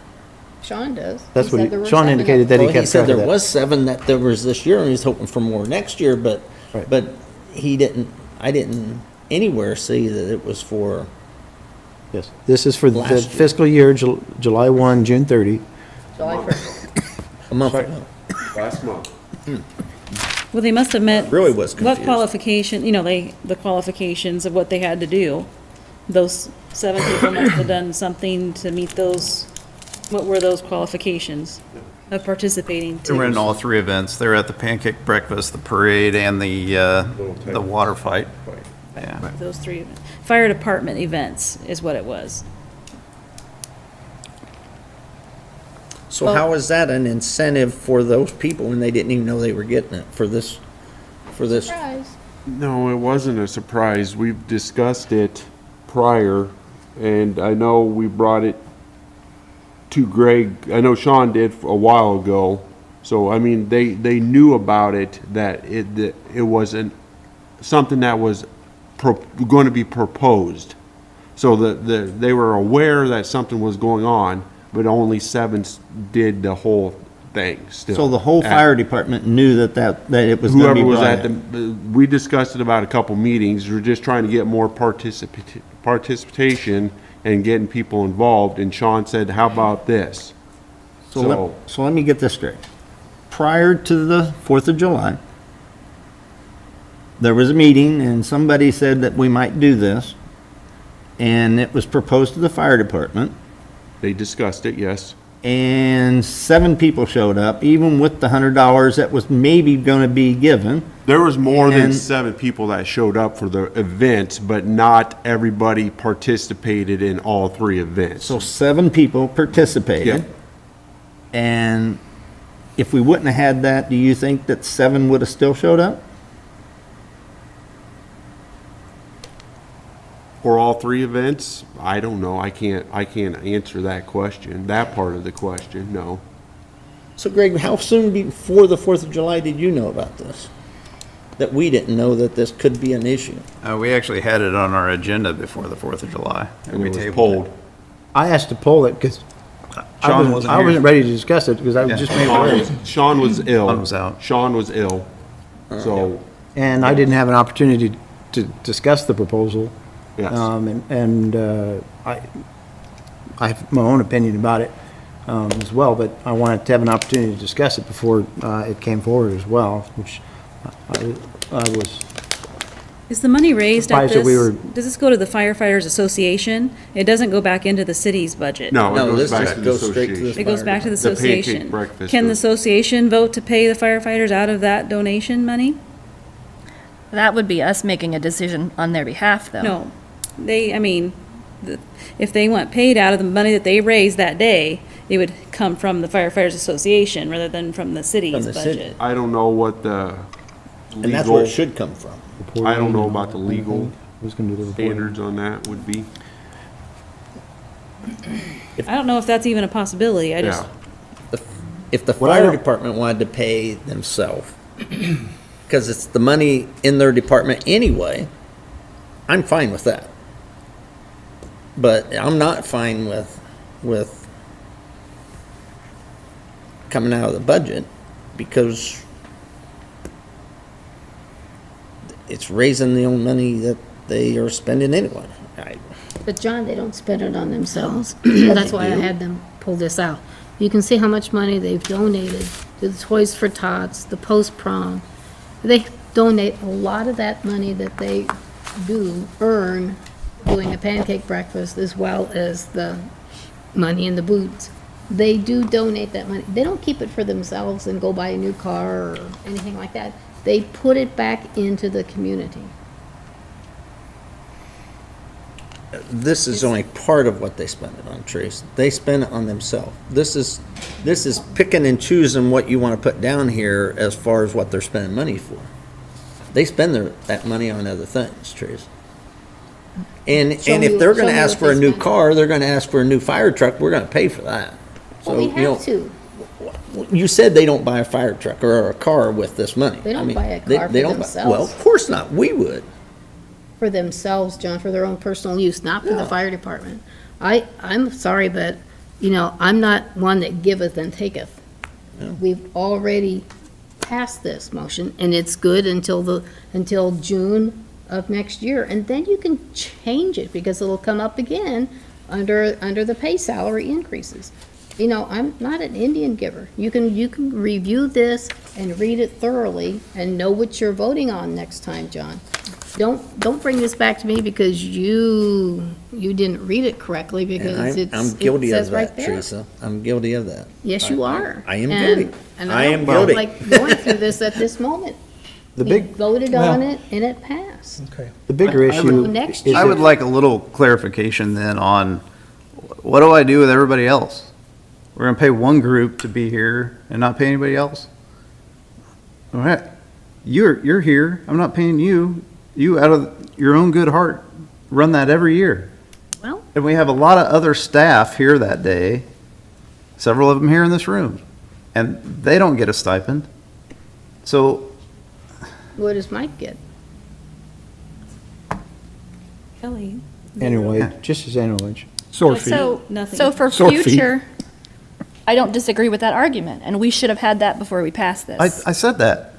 Sean does. That's He what said there were Sean 7 indicated of that them. he Well, he kept said track of there that. was 7 that there was this year, and he's hoping for more next year, but Right. I didn't anywhere see that it was for, Yes, this is for the Last year. fiscal year, July 1, June 30. July 1st. a month ago. Last month. Well, they must have met. Really was What confused. qualification, the qualifications of what they had to do. Those 7 people must have done something to meet those, what were those qualifications of participating? They were in all 3 events. They were at the pancake breakfast, the parade, and the water fight. Yeah. Those 3, fire department events is what it was. So how is that an incentive for those people when they didn't even know they were getting it for this? Surprise. No, it wasn't a surprise. We've discussed it prior, and I know we brought it to Greg. I know Sean did a while ago. So, I mean, they knew about it, that it wasn't something that was going to be proposed. So they were aware that something was going on, but only 7 did the whole thing still. So the whole fire department knew that it was going to be Whoever was brought at in. we discussed it about a couple meetings. We're just trying to get more participation and getting people involved. And Sean said, how about this? So let me get this straight. Prior to the 4th of July, there was a meeting and somebody said that we might do this. And it was proposed to the fire department. They discussed it, yes. and 7 people showed up, even with the $100 that was maybe gonna be given. There was more than And- 7 people that showed up for the events, but not everybody participated in all 3 events. So 7 people participated. Yep. And if we wouldn't have had that, do you think that 7 would have still showed up? For all 3 events, I don't know. I can't answer that question, that part of the question, no. So Greg, how soon before the 4th of July did you know about this? That we didn't know that this could be an issue? We actually had it on our agenda before the 4th of July. And we it was tabled pulled. I asked to poll it because Sean wasn't I here. wasn't ready to discuss it because I was Yeah. just made aware. Sean was ill. Sean was out. Sean was ill, so, And I didn't have an opportunity to discuss the proposal. yes. I have my own opinion about it as well, but I wanted to have an opportunity to discuss it before it came forward as well, which I was, Is the money raised at Surprised that this, we were- does this go to the firefighters association? It doesn't go back into the city's budget? No, No, it goes this back just to the goes straight to the association. It goes back to the The pancake association. breakfast Can the or- association vote to pay the firefighters out of that donation money? That would be us making a decision on their behalf, though. No. They, I mean, if they want paid out of the money that they raised that day, it would come from the firefighters association rather than from the city's From the city. budget. I don't know what the And that's where legal, it should come from. I don't know about the legal who's going to do the reporting? standards on that would be. I don't know if that's even a possibility. I just, Yeah, If the What I fire don't- department wanted to pay themselves, because it's the money in their department anyway, I'm fine with that. But I'm not fine with coming out of the budget, because it's raising the own money that they are spending anyway. But John, they don't spend it on themselves. That's why I had them pull this out. You can see how much money they've donated to the Toys for Tots, the post-prom. They donate a lot of that money that they do earn doing a pancake breakfast as well as the money in the boots. They do donate that money. They don't keep it for themselves and go buy a new car or anything like that. They put it back into the community. This is only part of what they spend it on, Trace. They spend it on themselves. This is picking and choosing what you want to put down here as far as what they're spending money for. They spend that money on other things, Trace. And Show if me- they're show gonna me ask what for a they new spend. car, they're gonna ask for a new fire truck, we're gonna pay for that. Well, we So, you know, have to. you said they don't buy a fire truck or a car with this money. They don't I mean, buy a they- car they for don't buy- themselves. Well, of course not, we would. For themselves, John, for their own personal use, not for the Yeah. fire department. I'm sorry, but, I'm not one that giveth and taketh. Yeah. We've already passed this motion, and it's good until June of next year, and then you can change it, because it'll come up again under the pay salary increases. I'm not an Indian giver. You can review this and read it thoroughly and know what you're voting on next time, John. Don't bring this back to me because you didn't read it correctly, because And I'm it guilty says of right that, there. Teresa. I'm guilty of that. Yes, you are. I am And- guilty. And I I am don't guilty. like going through this at this moment. The We big, voted well- on it and it passed. Okay. the bigger I would- issue Next is I would that- like a little clarification then on, what do I do with everybody else? We're gonna pay one group to be here and not pay anybody else? All right, you're here, I'm not paying you. You, out of your own good heart, run that every year. Well, And we have a lot of other staff here that day, several of them here in this room, and they don't get a stipend. So, what does Mike get? Kelly. annual wage, just as annual wage. Sore feet. So, Nothing. so for Sore feet. future, I don't disagree with that argument, and we should have had that before we passed I this. said that.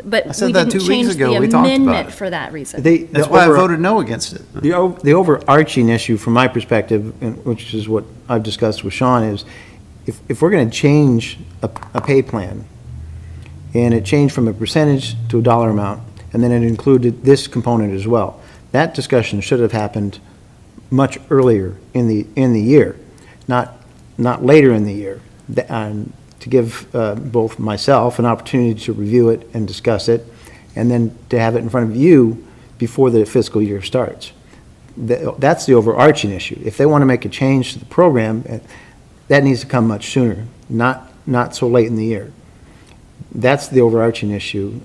But I said we that didn't 2 weeks change ago. the We talked about amendment it. for that reason. That's why I voted no against it. The overarching issue from my perspective, and which is what I've discussed with Sean, is if we're going to change a pay plan, and it changed from a percentage to a dollar amount, and then it included this component as well, that discussion should have happened much earlier in the year, not not later in the year, to give both myself an opportunity to review it and discuss it, and then to have it in front of you before the fiscal year starts. That's the overarching issue. If they want to make a change to the program, that needs to come much sooner, not so late in the year. That's the overarching issue.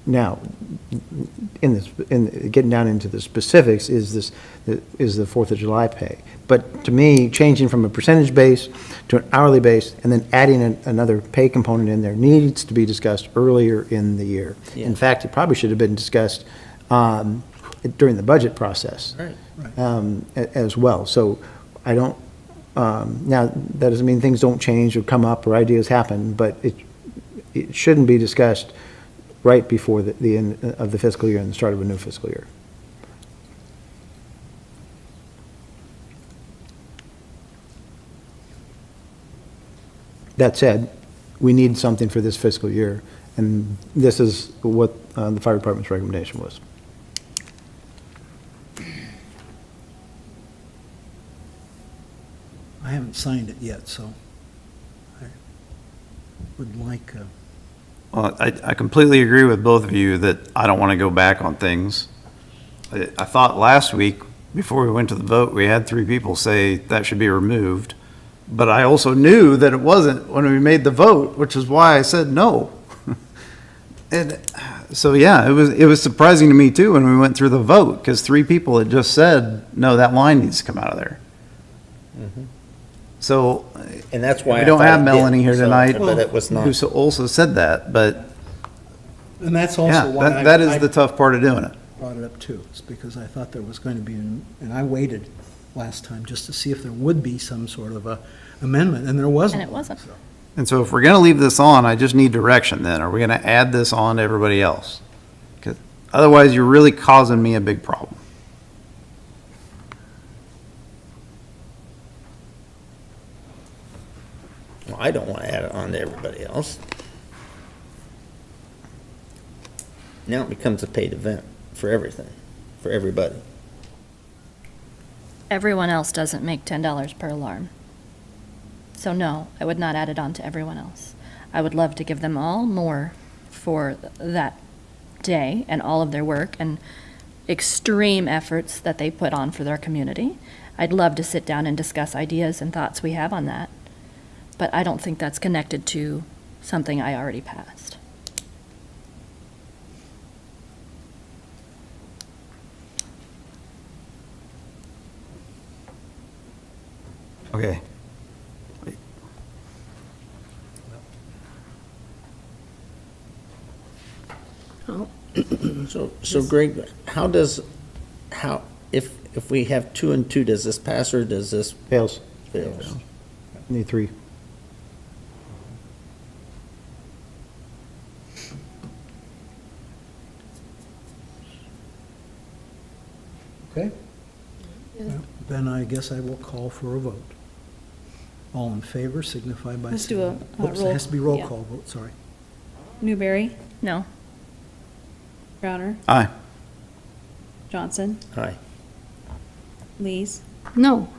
Now, getting down into the specifics is the 4th of July pay. But to me, changing from a percentage base to an hourly base and then adding another pay component in there needs to be discussed earlier in the year. Yeah. In fact, it probably should have been discussed during the budget process. Right. As well. So I don't, now, that doesn't mean things don't change or come up or ideas happen, but it shouldn't be discussed right before the end of the fiscal year and the start of a new fiscal year. That said, we need something for this fiscal year, and this is what the fire department's recommendation was. I haven't signed it yet, so I would like, Well, I completely agree with both of you that I don't want to go back on things. I thought last week, before we went to the vote, we had 3 people say that should be removed. But I also knew that it wasn't when we made the vote, which is why I said no. And so, yeah, it was surprising to me too when we went through the vote, because 3 people had just said, no, that line needs to come out of there. So, And that's why we I don't thought have it Melanie did, here so- tonight, But it was not. who also said that, but and that's yeah, also why that is I the tough part of doing it. brought it up too. It's because I thought there was going to be, and I waited last time just to see if there would be some sort of a amendment, and there wasn't. And it wasn't. So, And so if we're going to leave this on, I just need direction then. Are we going to add this on to everybody else? Because otherwise, you're really causing me a big problem. Well, I don't want to add it on to everybody else. Now it becomes a paid event for everything, for everybody. Everyone else doesn't make $10 per alarm. So no, I would not add it on to everyone else. I would love to give them all more for that day and all of their work and extreme efforts that they put on for their community. I'd love to sit down and discuss ideas and thoughts we have on that. But I don't think that's connected to something I already passed. Okay. So Greg, if we have 2 and 2, does this pass or does this Fails. fail? Need 3. okay? Well, then I guess I will call for a vote. All in favor signify by Let's do saying. a Oops, it roll- has to be roll yeah. call vote, sorry. Newberry, No. Browner, Aye. Johnson, Aye. Lees, No.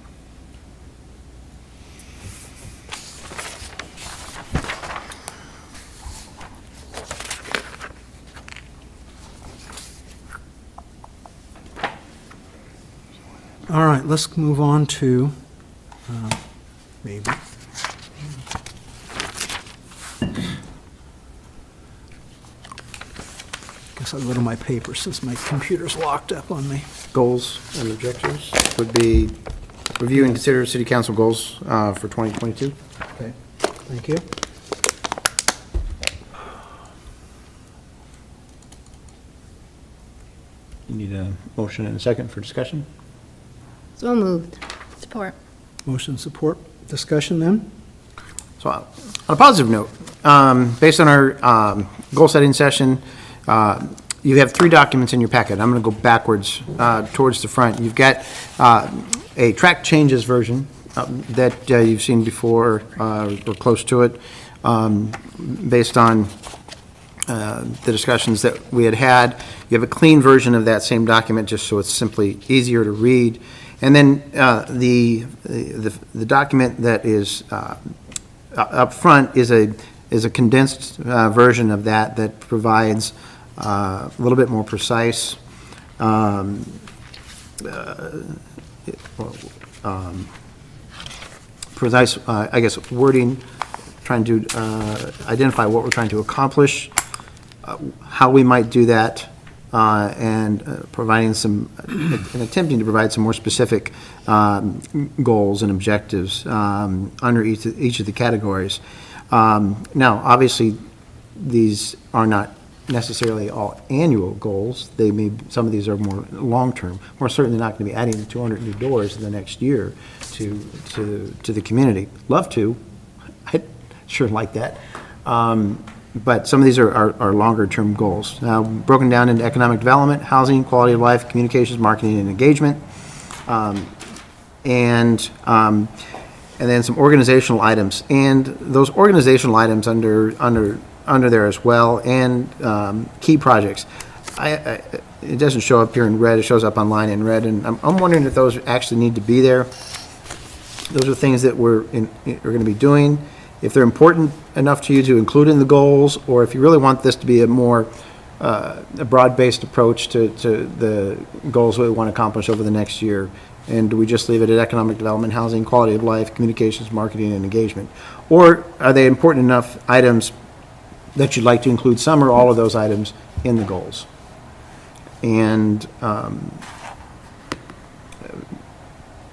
All right, let's move on to, maybe. Guess I'll go to my paper since my computer's locked up on me. Goals and objectives would be review and consider city council goals for 2022. Okay, thank you. You need a motion and a second for discussion? So moved. Support. Motion support, discussion then? So on a positive note, based on our goal-setting session, you have 3 documents in your packet. I'm going to go backwards towards the front. You've got a track changes version that you've seen before or close to it, based on the discussions that we had had. You have a clean version of that same document, just so it's simply easier to read. And then the document that is up front is a condensed version of that provides a little bit more precise I guess, wording, trying to identify what we're trying to accomplish, how we might do that, and providing some, and attempting to provide some more specific goals and objectives under each of the categories. Now, obviously, these are not necessarily all annual goals. They may, some of these are more long-term. We're certainly not going to be adding 200 new doors in the next year to the community. Love to. I'd sure like that. But some of these are longer-term goals. Now, broken down into economic development, housing, quality of life, communications, marketing, and engagement. And then some organizational items. And those organizational items under there as well, and key projects. It doesn't show up here in red, it shows up online in red, and I'm wondering if those actually need to be there. Those are things that we're going to be doing. If they're important enough to you to include in the goals, or if you really want this to be a more a broad-based approach to the goals that we want to accomplish over the next year. And do we just leave it at economic development, housing, quality of life, communications, marketing, and engagement? Or are they important enough items that you'd like to include some or all of those items in the goals? And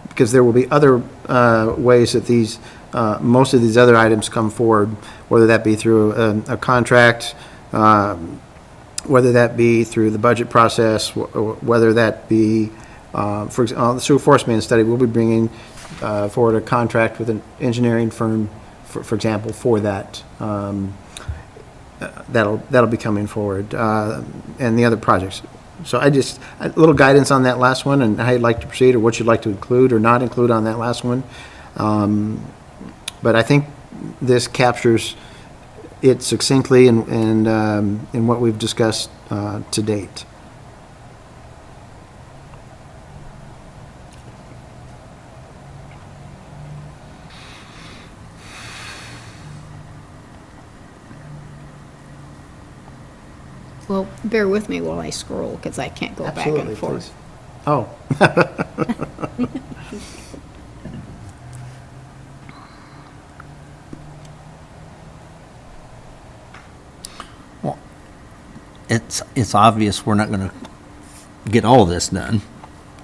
because there will be other ways that these, most of these other items come forward, whether that be through a contract, whether that be through the budget process, whether that be, for example, the sewer force main study, we'll be bringing forward a contract with an engineering firm, for example, for that. That'll be coming forward, and the other projects. So a little guidance on that last one and how you'd like to proceed, or what you'd like to include or not include on that last one. But I think this captures it succinctly in what we've discussed to date. Well, bear with me while I scroll, because I can't go back Absolutely, and forth. please. Oh. Well, it's obvious we're not going to get all this done,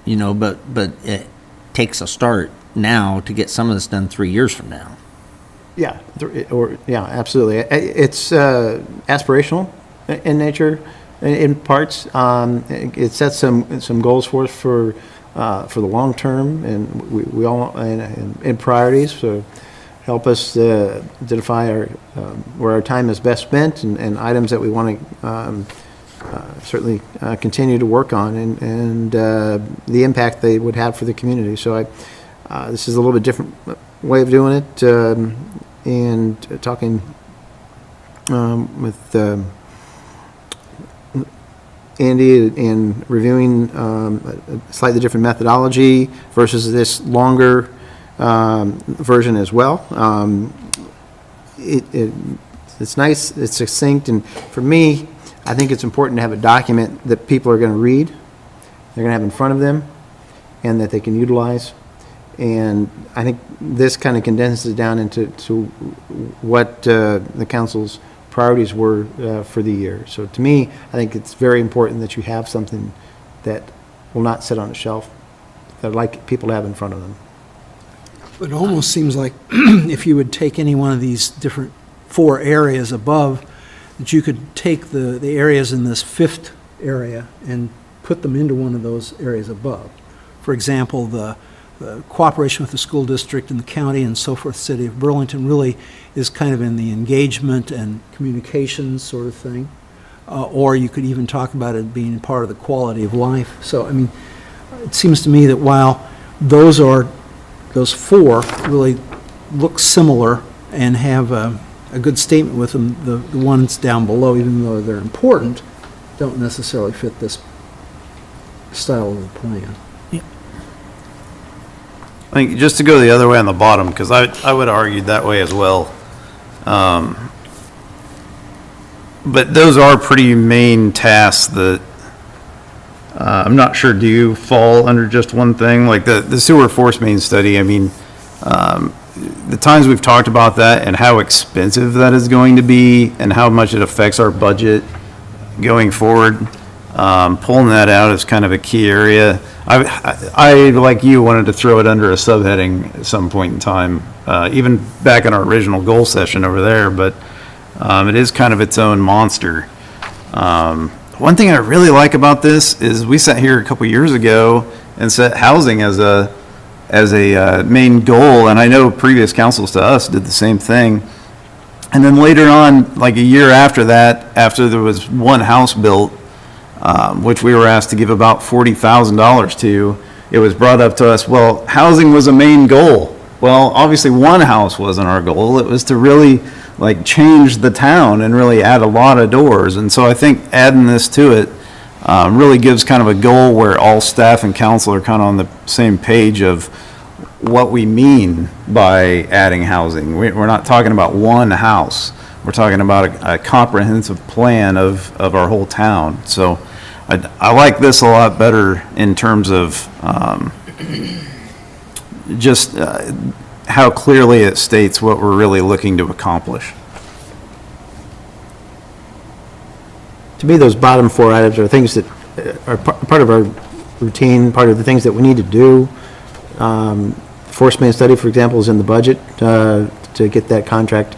you know, but it takes a start now to get some of this done 3 years from now. Yeah, absolutely. It's aspirational in nature, in parts. It sets some goals for us for the long term, and we all in priorities. So help us identify where our time is best spent, and items that we want to certainly continue to work on, and the impact they would have for the community. So this is a little bit different way of doing it, and talking with Andy and reviewing a slightly different methodology versus this longer version as well. It's nice, it's succinct, and for me, I think it's important to have a document that people are going to read, they're going to have in front of them, and that they can utilize. And I think this kind of condenses it down into what the council's priorities were for the year. So to me, I think it's very important that you have something that will not sit on a shelf, that I'd like people to have in front of them. It almost seems like if you would take any one of these different 4 areas above, that you could take the areas in this 5th area and put them into one of those areas above. For example, the cooperation with the school district and the county and so forth, city of Burlington really is kind of in the engagement and communications sort of thing. Or you could even talk about it being part of the quality of life. So, I mean, it seems to me that while those 4 really look similar and have a good statement with them, the ones down below, even though they're important, don't necessarily fit this style of the plan. I think just to go the other way on the bottom, because I would argue that way as well. But those are pretty main tasks that, I'm not sure, do you fall under just one thing? Like the sewer force main study, I mean, the times we've talked about that and how expensive that is going to be and how much it affects our budget going forward, pulling that out is kind of a key area. I, like you, wanted to throw it under a subheading at some point in time, even back in our original goal session over there, but it is kind of its own monster. One thing I really like about this is we sat here a couple years ago and set housing as a main goal, and I know previous councils to us did the same thing. And then later on, like a year after that, after there was one house built, which we were asked to give about $40,000 to, it was brought up to us, well, housing was a main goal. Well, obviously one house wasn't our goal. It was to really like change the town and really add a lot of doors. And so I think adding this to it really gives kind of a goal where all staff and council are kind of on the same page of what we mean by adding housing. We're not talking about one house. We're talking about a comprehensive plan of our whole town. So I like this a lot better in terms of just how clearly it states what we're really looking to accomplish. To me, those bottom four items are things that are part of our routine, part of the things that we need to do. Force main study, for example, is in the budget to get that contract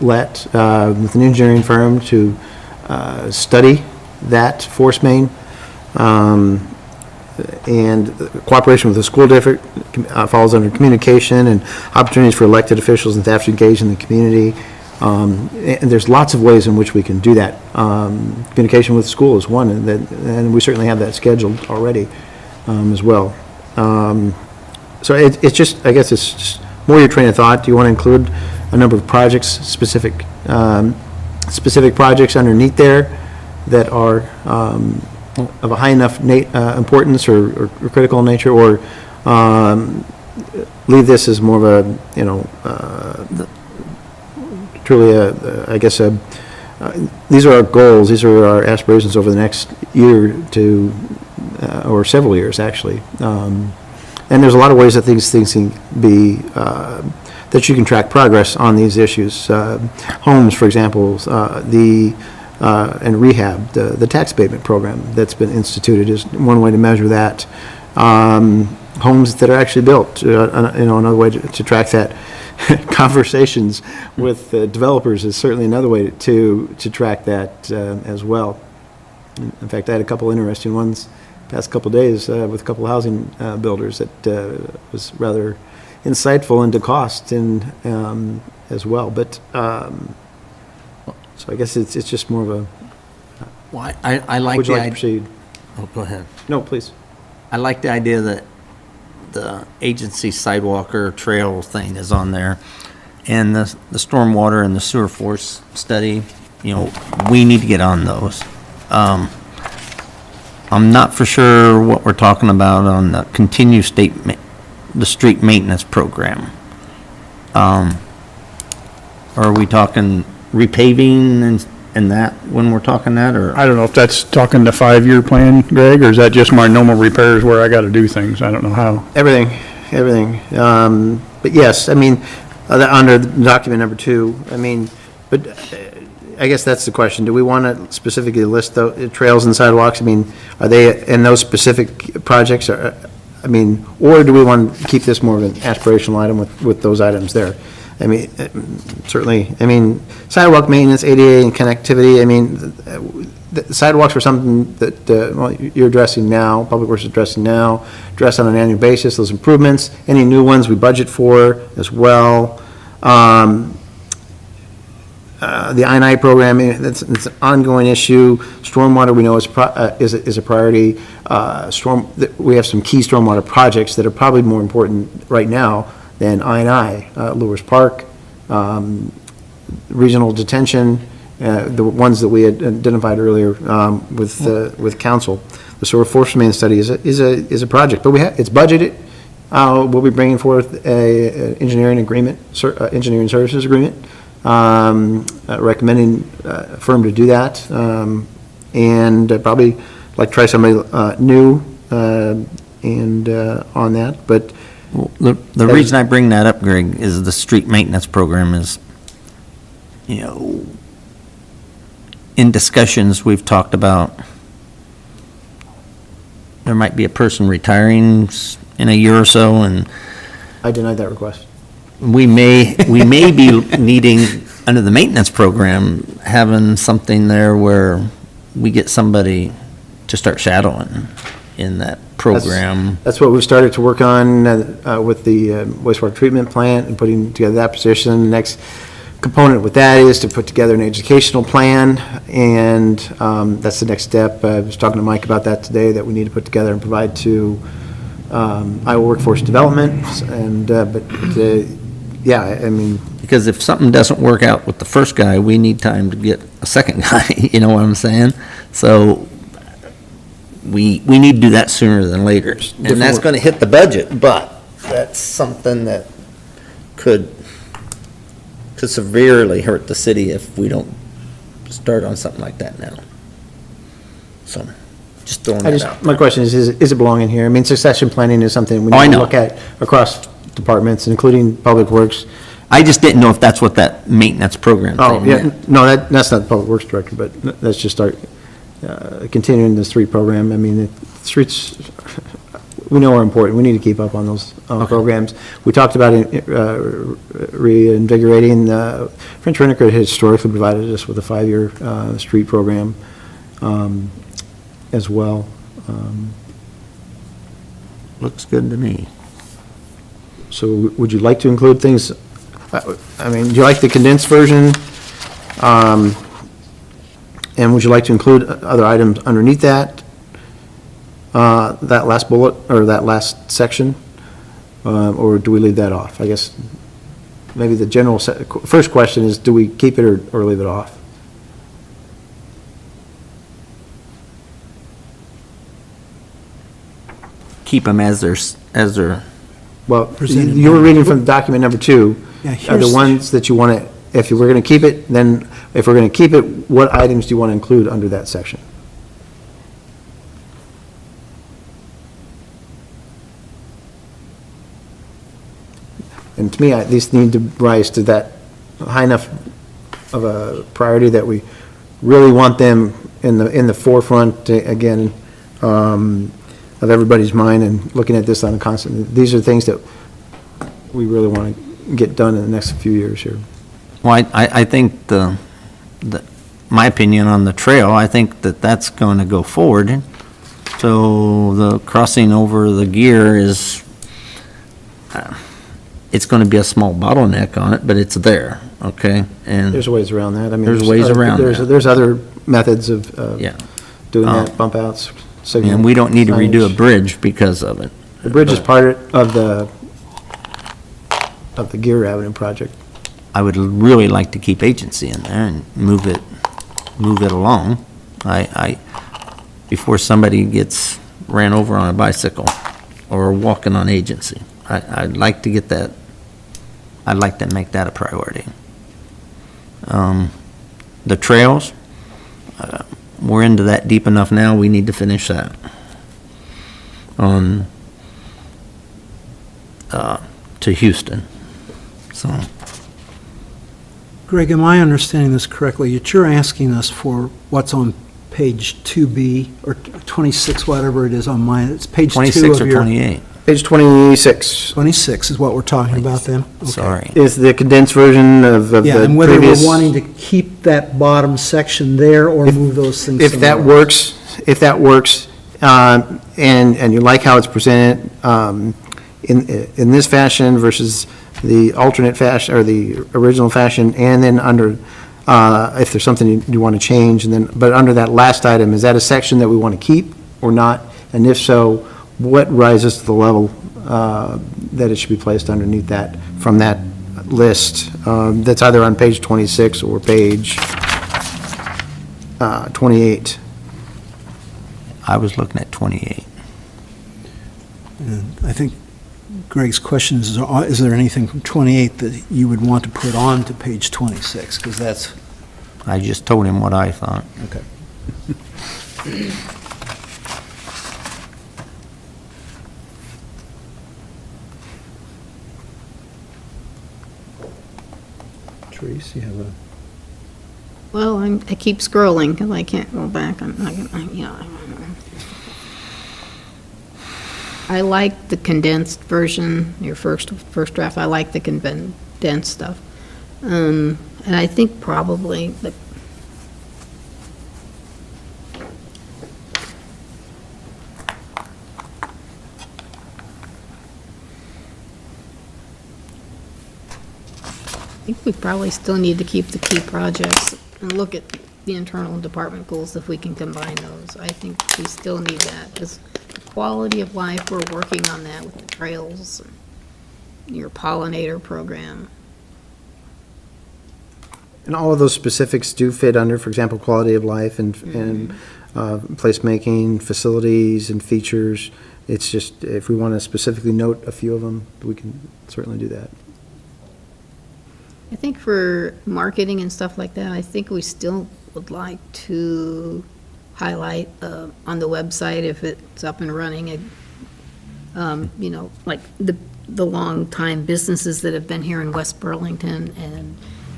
let with an engineering firm to study that force main. And cooperation with the school district falls under communication and opportunities for elected officials and staff to engage in the community. And there's lots of ways in which we can do that. Communication with the school is one, and we certainly have that scheduled already as well. So it's just, I guess it's just more your train of thought. Do you want to include a number of projects, specific projects underneath there that are of a high enough importance or critical nature, or leave this as more of a, truly I guess these are our goals, these are our aspirations over the next year to, or several years actually. And there's a lot of ways that these things can be, that you can track progress on these issues. Homes, for example, and rehab, the tax abatement program that's been instituted is one way to measure that. Homes that are actually built, another way to track that. Conversations with developers is certainly another way to track that as well. In fact, I had a couple interesting ones past couple days with a couple housing builders that was rather insightful into cost and as well. But so I guess it's just more of a. Well, I like would you the like to proceed? Oh, go ahead. No, please. I like the idea that the agency sidewalk or trail thing is on there, and the stormwater and the sewer force study. We need to get on those. I'm not for sure what we're talking about on the the street maintenance program. Are we talking repaving and that when we're talking that, or? I don't know if that's talking the 5-year plan, Greg, or is that just my normal repairs where I got to do things? I don't know how. Everything. But yes, I mean, under document number 2, I mean, but I guess that's the question. Do we want to specifically list the trails and sidewalks? I mean, are they in those specific projects? Or do we want to keep this more of an aspirational item with those items there? I mean, certainly, sidewalk maintenance, ADA and connectivity, the sidewalks are something that you're addressing now, Public Works is addressing now, address on an annual basis, those improvements, any new ones we budget for as well. The I&I program, it's an ongoing issue. Stormwater, we know is a priority. We have some key stormwater projects that are probably more important right now than I&I, Lewis Park, regional detention, the ones that we had identified earlier with council. The sewer force main study is a project, but it's budgeted. we'll be bringing forth a engineering agreement, engineering services agreement, recommending a firm to do that, and probably like try somebody new and on that, but The reason I bring that up, Greg, is the street maintenance program is, you know, in discussions, we've talked about there might be a person retiring in a year or so, and I denied that request. we may be needing, under the maintenance program, having something there where we get somebody to start shadowing in that program. That's what we've started to work on with the wastewater treatment plant and putting together that position. The next component with that is to put together an educational plan, and that's the next step. I was talking to Mike about that today, that we need to put together and provide to Iowa Workforce Development, and, yeah, I mean. Because if something doesn't work out with the first guy, we need time to get a second guy, you know what I'm saying? So we need to do that sooner than later. And that's gonna hit the budget, but that's something that could severely hurt the city if we don't start on something like that now. So, just throwing that out. My question is it belonging here? I mean, succession planning is something we Oh, I need to know. look at across departments, including Public Works. I just didn't know if that's what that maintenance program Oh, thing yeah, meant. no, that's not the Public Works Director, but let's just start continuing the street program. I mean, the streets, we know are important. We need to keep up on those programs. We talked about reinvigorating. French Reniker had historically provided us with a 5-year street program as well. Looks good to me. So would you like to include things, I mean, do you like the condensed version? And would you like to include other items underneath that? That last bullet, or that last section? Or do we leave that off? I guess maybe the general, first question is, do we keep it or leave it off? Keep them as they're, Well, Presented you were by- reading from document number 2. Yeah, Are here's- the ones that you want to, if we're going to keep it, then if we're going to keep it, what items do you want to include under that section? And to me, these need to rise to that high enough of a priority that we really want them in the forefront, again, of everybody's mind, and looking at this on a constant. These are things that we really want to get done in the next few years here. well, I think my opinion on the trail, I think that's going to go forward. So the crossing over the gear is, it's going to be a small bottleneck on it, but it's there, okay? And There's ways around that. I mean, There's ways around that. There's other methods of yeah, doing that, bump outs, signal. and we don't need to redo a signage. bridge because of it. The bridge is part of the Gear Avenue project. I would really like to keep agency in there and move it along. Before somebody gets ran over on a bicycle or walking on agency. I'd like to get that, I'd like to make that a priority. The trails, we're into that deep enough now, we need to finish that. To Houston, so. Greg, am I understanding this correctly? That you're asking us for what's on page 2B, or 26, whatever it is on mine, it's page 2 of your... 26 or 28, Page 26 26 is what we're talking about then? Okay. sorry. is the condensed version of the Yeah, and whether previous. we're wanting to keep that bottom section there or move those things If that somewhere works, and you like how it's presented, in this fashion versus the alternate fashion, or the original fashion, and then under, if there's something you want to change, and then, but under that last item, is that a section that we want to keep or not? And if so, what rises to the level that it should be placed underneath that, from that list, that's either on page 26 or page 28? I was looking at 28. And I think Greg's question is there anything from 28 that you would want to put on to page 26? Because that's, I just told him what I thought. okay. Therese, you have a, Well, I keep scrolling because I can't go back. I'm not gonna, yeah. I like the condensed version, your first draft. I like the condensed stuff. And I think probably the I think we probably still need to keep the key projects and look at the internal department goals if we can combine those. I think we still need that, because the quality of life, we're working on that with the trails, your pollinator program. And all of those specifics do fit under, for example, quality of life and placemaking, facilities and features. It's just, if we want to specifically note a few of them, we can certainly do that. I think for marketing and stuff like that, I think we still would like to highlight on the website, if it's up and running, you know, like the long-time businesses that have been here in West Burlington,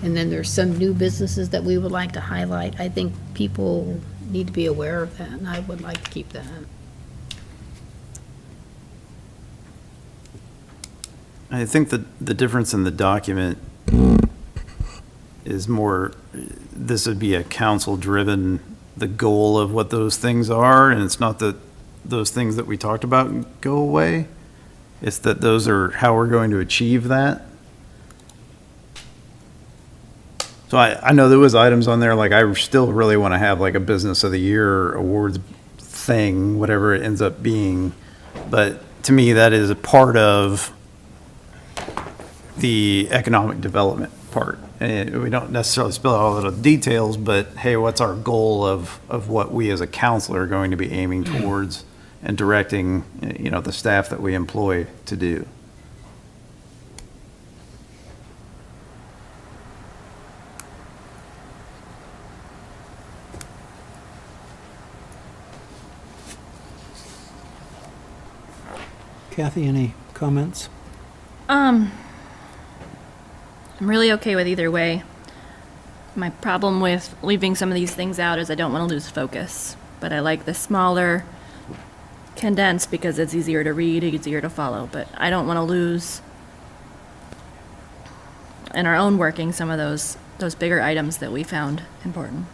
and then there's some new businesses that we would like to highlight. I think people need to be aware of that, and I would like to keep that. I think that the difference in the document is more, this would be a council-driven, the goal of what those things are, and it's not that those things that we talked about go away. It's that those are how we're going to achieve that. So I know there was items on there, like I still really want to have like a Business of the Year awards thing, whatever it ends up being. But to me, that is a part of the economic development part. And we don't necessarily spill out all the details, but hey, what's our goal of what we as a council are going to be aiming towards and directing, you know, the staff that we employ to do? Kathy, any comments? I'm really okay with either way. My problem with leaving some of these things out is I don't want to lose focus, but I like the smaller, condensed because it's easier to read, easier to follow, but I don't want to lose in our own working some of those bigger items that we found important.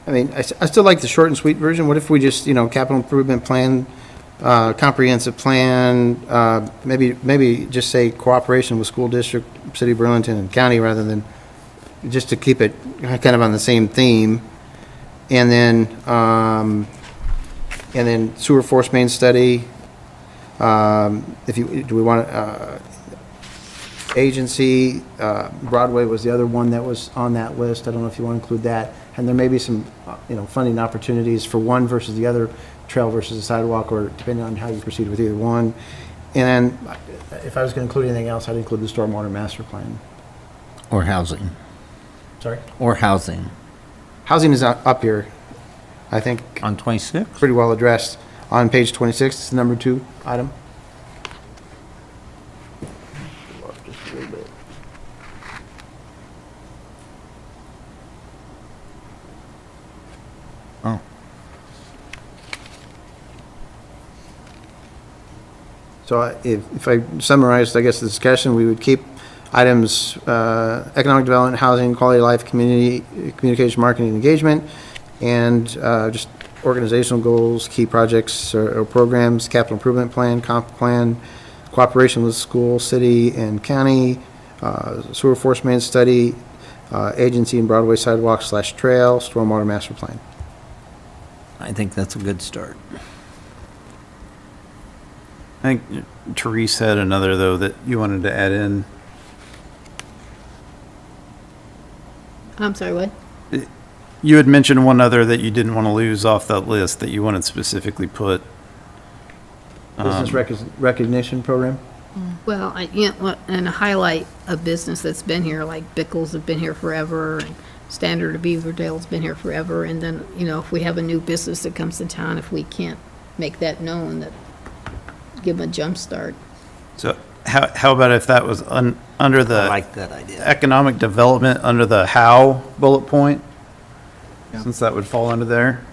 I mean, I still like the short and sweet version. What if we just, you know, capital improvement plan, comprehensive plan, maybe just say cooperation with school district, city of Burlington and county, rather than, just to keep it kind of on the same theme. And then sewer force main study. Do we want, agency, Broadway was the other one that was on that list. I don't know if you want to include that. And there may be some, you know, funding opportunities for one versus the other, trail versus the sidewalk, or depending on how you proceed with either one. And then if I was going to include anything else, I'd include the stormwater master plan. Or housing. Sorry? Or housing. Housing is up here, I think, On 26? pretty well addressed. On page 26, it's the number 2 item. Oh. So if I summarized, I guess, the discussion, we would keep items, economic development, housing, quality of life, community, communication, marketing, and engagement, and just organizational goals, key projects or programs, capital improvement plan, comp plan, cooperation with school, city, and county, sewer force main study, agency and Broadway sidewalk / trail, stormwater master plan. I think that's a good start. I think Therese had another, though, that you wanted to add in. I'm sorry, what? You had mentioned one other that you didn't want to lose off that list, that you wanted specifically put. Business recognition program? Well, and highlight a business that's been here, like Bickles have been here forever, and Standard of Beaverdale's been here forever, and then, if we have a new business that comes to town, if we can't make that known, that, give them a jump start. So how about if that was under I the like that idea. economic development, under the how bullet point? Since that would fall under there.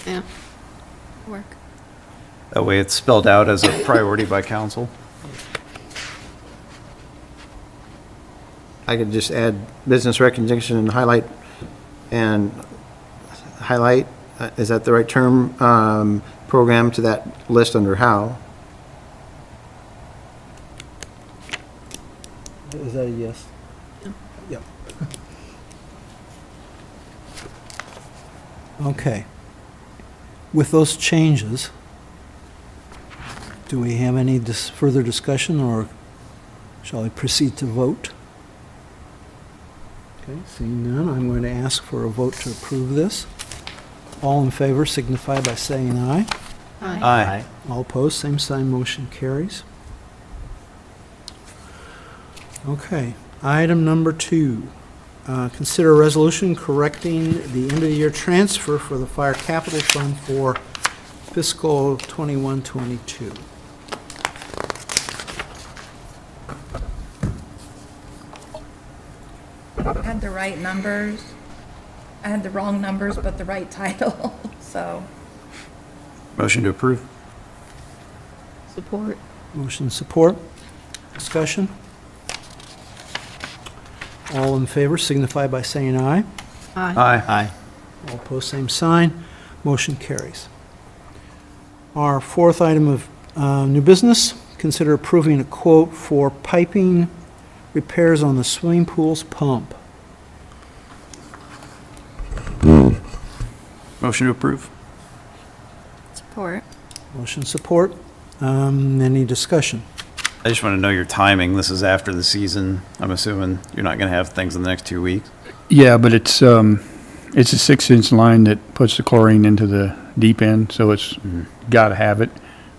Yeah. Work. That way it's spelled out as a priority by council. I could just add business recognition and highlight, is that the right term? Program to that list under how. Is that a yes? Yep. Okay. With those changes, do we have any further discussion, or shall I proceed to vote? Okay, seeing none, I'm going to ask for a vote to approve this. All in favor signify by saying aye. Aye. All opposed, same sign, motion carries. Okay, item number 2. Consider a resolution correcting the end-of-the-year transfer for the Fire Capital Fund for fiscal 21-22. I had the right numbers. I had the wrong numbers, but the right title, so. Motion to approve. Support. Motion support. Discussion. All in favor signify by saying aye. Aye. Aye. All opposed, same sign. Motion carries. Our fourth item of new business, consider approving a quote for piping repairs on the swimming pool's pump. Motion to approve. Support. Motion support. Any discussion? I just want to know your timing. This is after the season. I'm assuming you're not going to have things in the next 2 weeks. Yeah, but it's a 6-inch line that puts the chlorine into the deep end, so it's got to have it.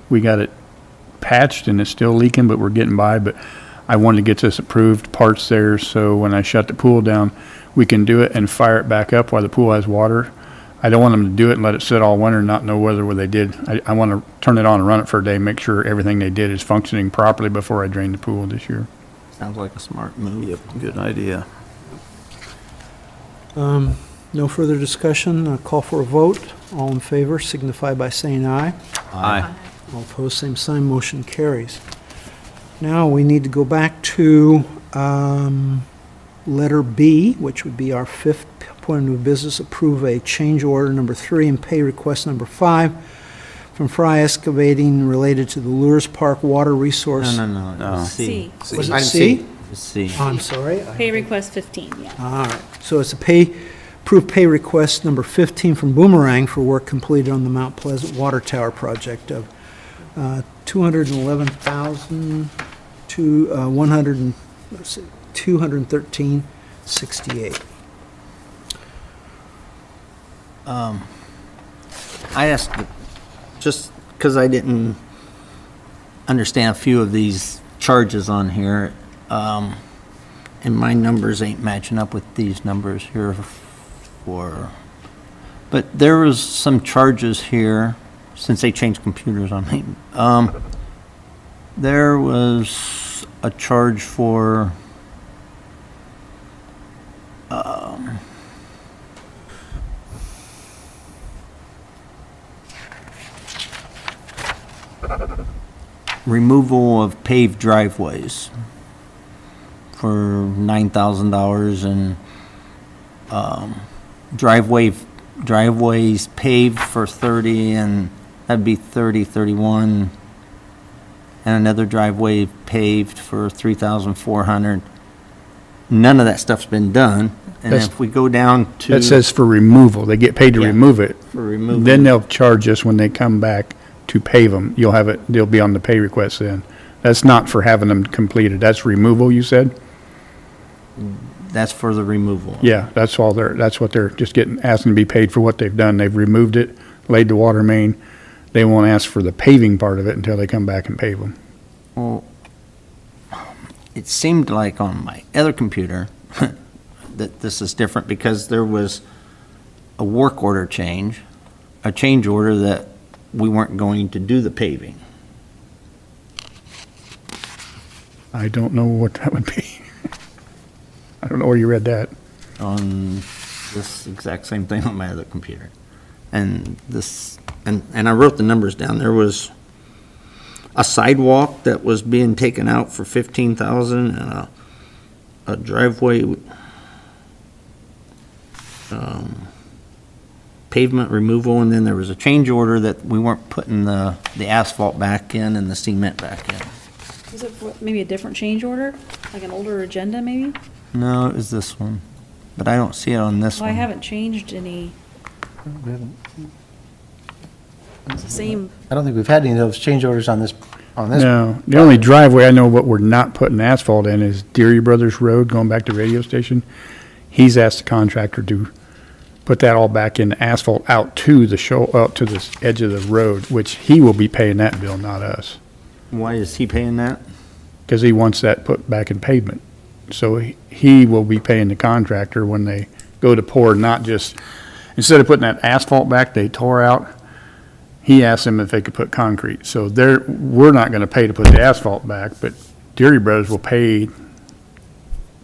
We got it patched and it's still leaking, but we're getting by. But I wanted to get this approved, parts there, so when I shut the pool down, we can do it and fire it back up while the pool has water. I don't want them to do it and let it sit all winter and not know whether what they did. I want to turn it on and run it for a day, make sure everything they did is functioning properly before I drain the pool this year. Sounds like a smart move. Yep, good idea. No further discussion. Call for a vote. All in favor signify by saying aye. Aye. All opposed, same sign, motion carries. Now we need to go back to letter B, which would be our fifth point of new business, approve a change order number 3 and pay request number 5 from Fry Excavating related to the Lures Park Water Resource. No. C. Was it Item C? C. Oh, I'm sorry. Pay request 15, yeah. All right, so it's approved pay request number 15 from Boomerang for work completed on the Mount Pleasant Water Tower project of $211,000 to $213.68. I asked, just because I didn't understand a few of these charges on here, and my numbers ain't matching up with these numbers here but there was some charges here, since they changed computers on me. There was a charge for, removal of paved driveways for $9,000 and driveways paved for 30, and that'd be 31, and another driveway paved for 3,400. None of that stuff's been done, and That's- if we go down to. That says for removal. They get paid to Yeah. remove it. For removal. Then they'll charge us when they come back to pave them. You'll have it, they'll be on the pay request then. That's not for having them completed. That's removal, you said? That's for the removal. Yeah, that's all that's what they're just asking to be paid for what they've done. They've removed it, laid the water main. They won't ask for the paving part of it until they come back and pave them. Well, it seemed like on my other computer that this is different because there was a work order change, a change order that we weren't going to do the paving. I don't know what that would be. I don't know where you read that. On this exact same thing on my other computer. And this, and I wrote the numbers down. There was a sidewalk that was being taken out for 15,000 and a driveway, pavement removal, and then there was a change order that we weren't putting the asphalt back in and the cement back in. Was it for maybe a different change order? Like an older agenda, maybe? No, it was this one, but I don't see it on this Well, I one. haven't changed any. We haven't- It's the same. I don't think we've had any of those change orders on this. No, the only driveway I know what we're not putting asphalt in is Deary Brothers Road going back to radio station. He's asked the contractor to put that all back in asphalt out to the edge of the road, which he will be paying that bill, not us. Why is he paying that? Because he wants that put back in pavement. So he will be paying the contractor when they go to pour, not just, instead of putting that asphalt back they tore out, he asked them if they could put concrete. So we're not gonna pay to put the asphalt back, but Deary Brothers will pay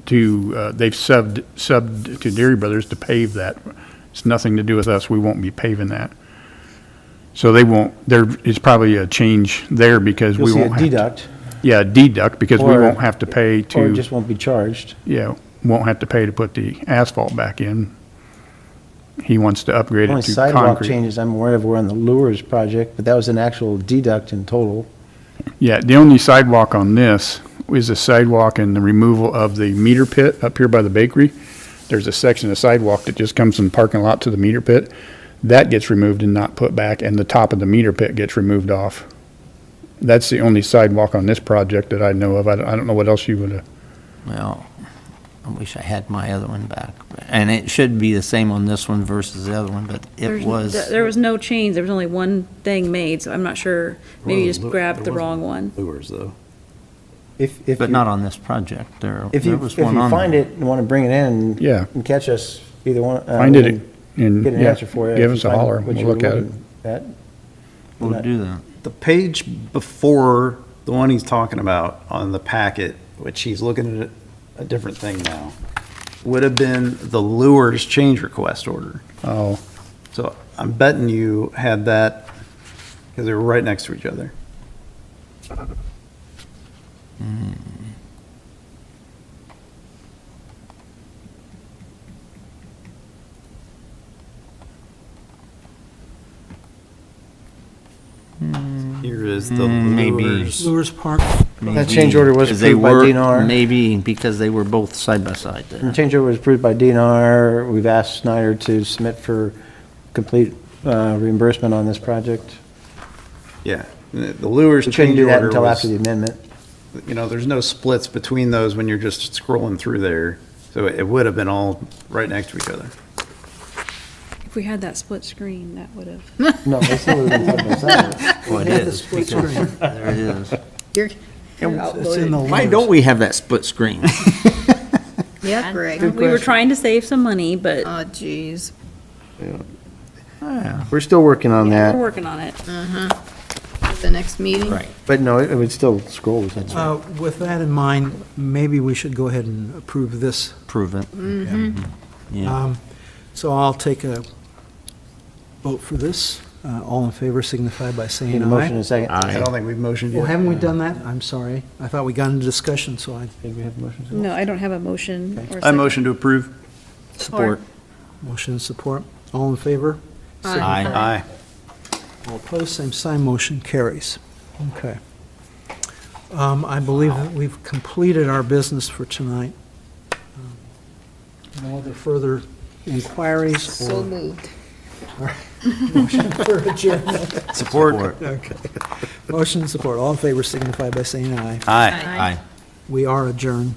to, they've subbed to Deary Brothers to pave that. It's nothing to do with us, we won't be paving that. So they won't, there is probably a change there because You'll we see a won't have to. deduct, Yeah, deduct, because we Or- won't have to pay or to, it just won't be charged. yeah, won't have to pay to put the asphalt back in. He wants to upgrade Only it to sidewalk concrete. changes I'm aware of were on the Lures project, but that was an actual deduct in total. Yeah, the only sidewalk on this is a sidewalk and the removal of the meter pit up here by the bakery. There's a section of sidewalk that just comes from the parking lot to the meter pit. That gets removed and not put back, and the top of the meter pit gets removed off. That's the only sidewalk on this project that I know of. I don't know what else you would have. Well, I wish I had my other one back. And it should be the same on this one versus the other one, but it was, There was no change. There was only one thing made, so I'm not sure. Maybe you just grabbed the wrong one. Lures, though. If but you- not on this project. There If you was if one you on find there. it and want to bring it in. Yeah. And catch us, either one. Find we it can and, Get an yeah, answer for you. give if us you a find holler. what We'll you were look at it. looking at. We'll do that. The page before, the one he's talking about on the packet, which he's looking at a different thing now, would have been the Lures change request order. Oh, So I'm betting you had that, because they were right next to each other. Here is the Maybe. Lures. Lures Park, That change order was Because they approved by were- DNR. Maybe because they were both side by side And there. the change order was approved by DNR. We've asked Snyder to submit for complete reimbursement on this project. Yeah, the Lures We couldn't change do that order until after the was, amendment. you know, there's no splits between those when you're just scrolling through there. So it would have been all right next to each other. If we had that split screen, that would have. No, they still would have been side by side. Well, it had the is, split because screen. there it is. You're it's in the Why Lures. don't we have that split screen? Yeah, Greg. We were trying to save some money, but Oh, jeez. We're still working on we're that, working on it. The next meeting? Right. but no, it would still scroll. With that in mind, maybe we should go ahead and approve this. Prove it. Yeah. So I'll take a vote for this. All in favor signify by Need saying a motion in aye. a second. I don't think we've motioned Well, yet. haven't we done that? I'm sorry. I thought we got into discussion, so I, Think we have a motion? No, I don't have a motion or a I second. motion to approve. Support. motion and support. All in favor? Aye. Aye. All opposed, same sign, motion carries. Okay. I believe that we've completed our business for tonight. No other further inquiries So or moved. motion for adjournment? Support. Okay. Motion and support. All in favor signify by saying aye. Aye. Aye. We are adjourned.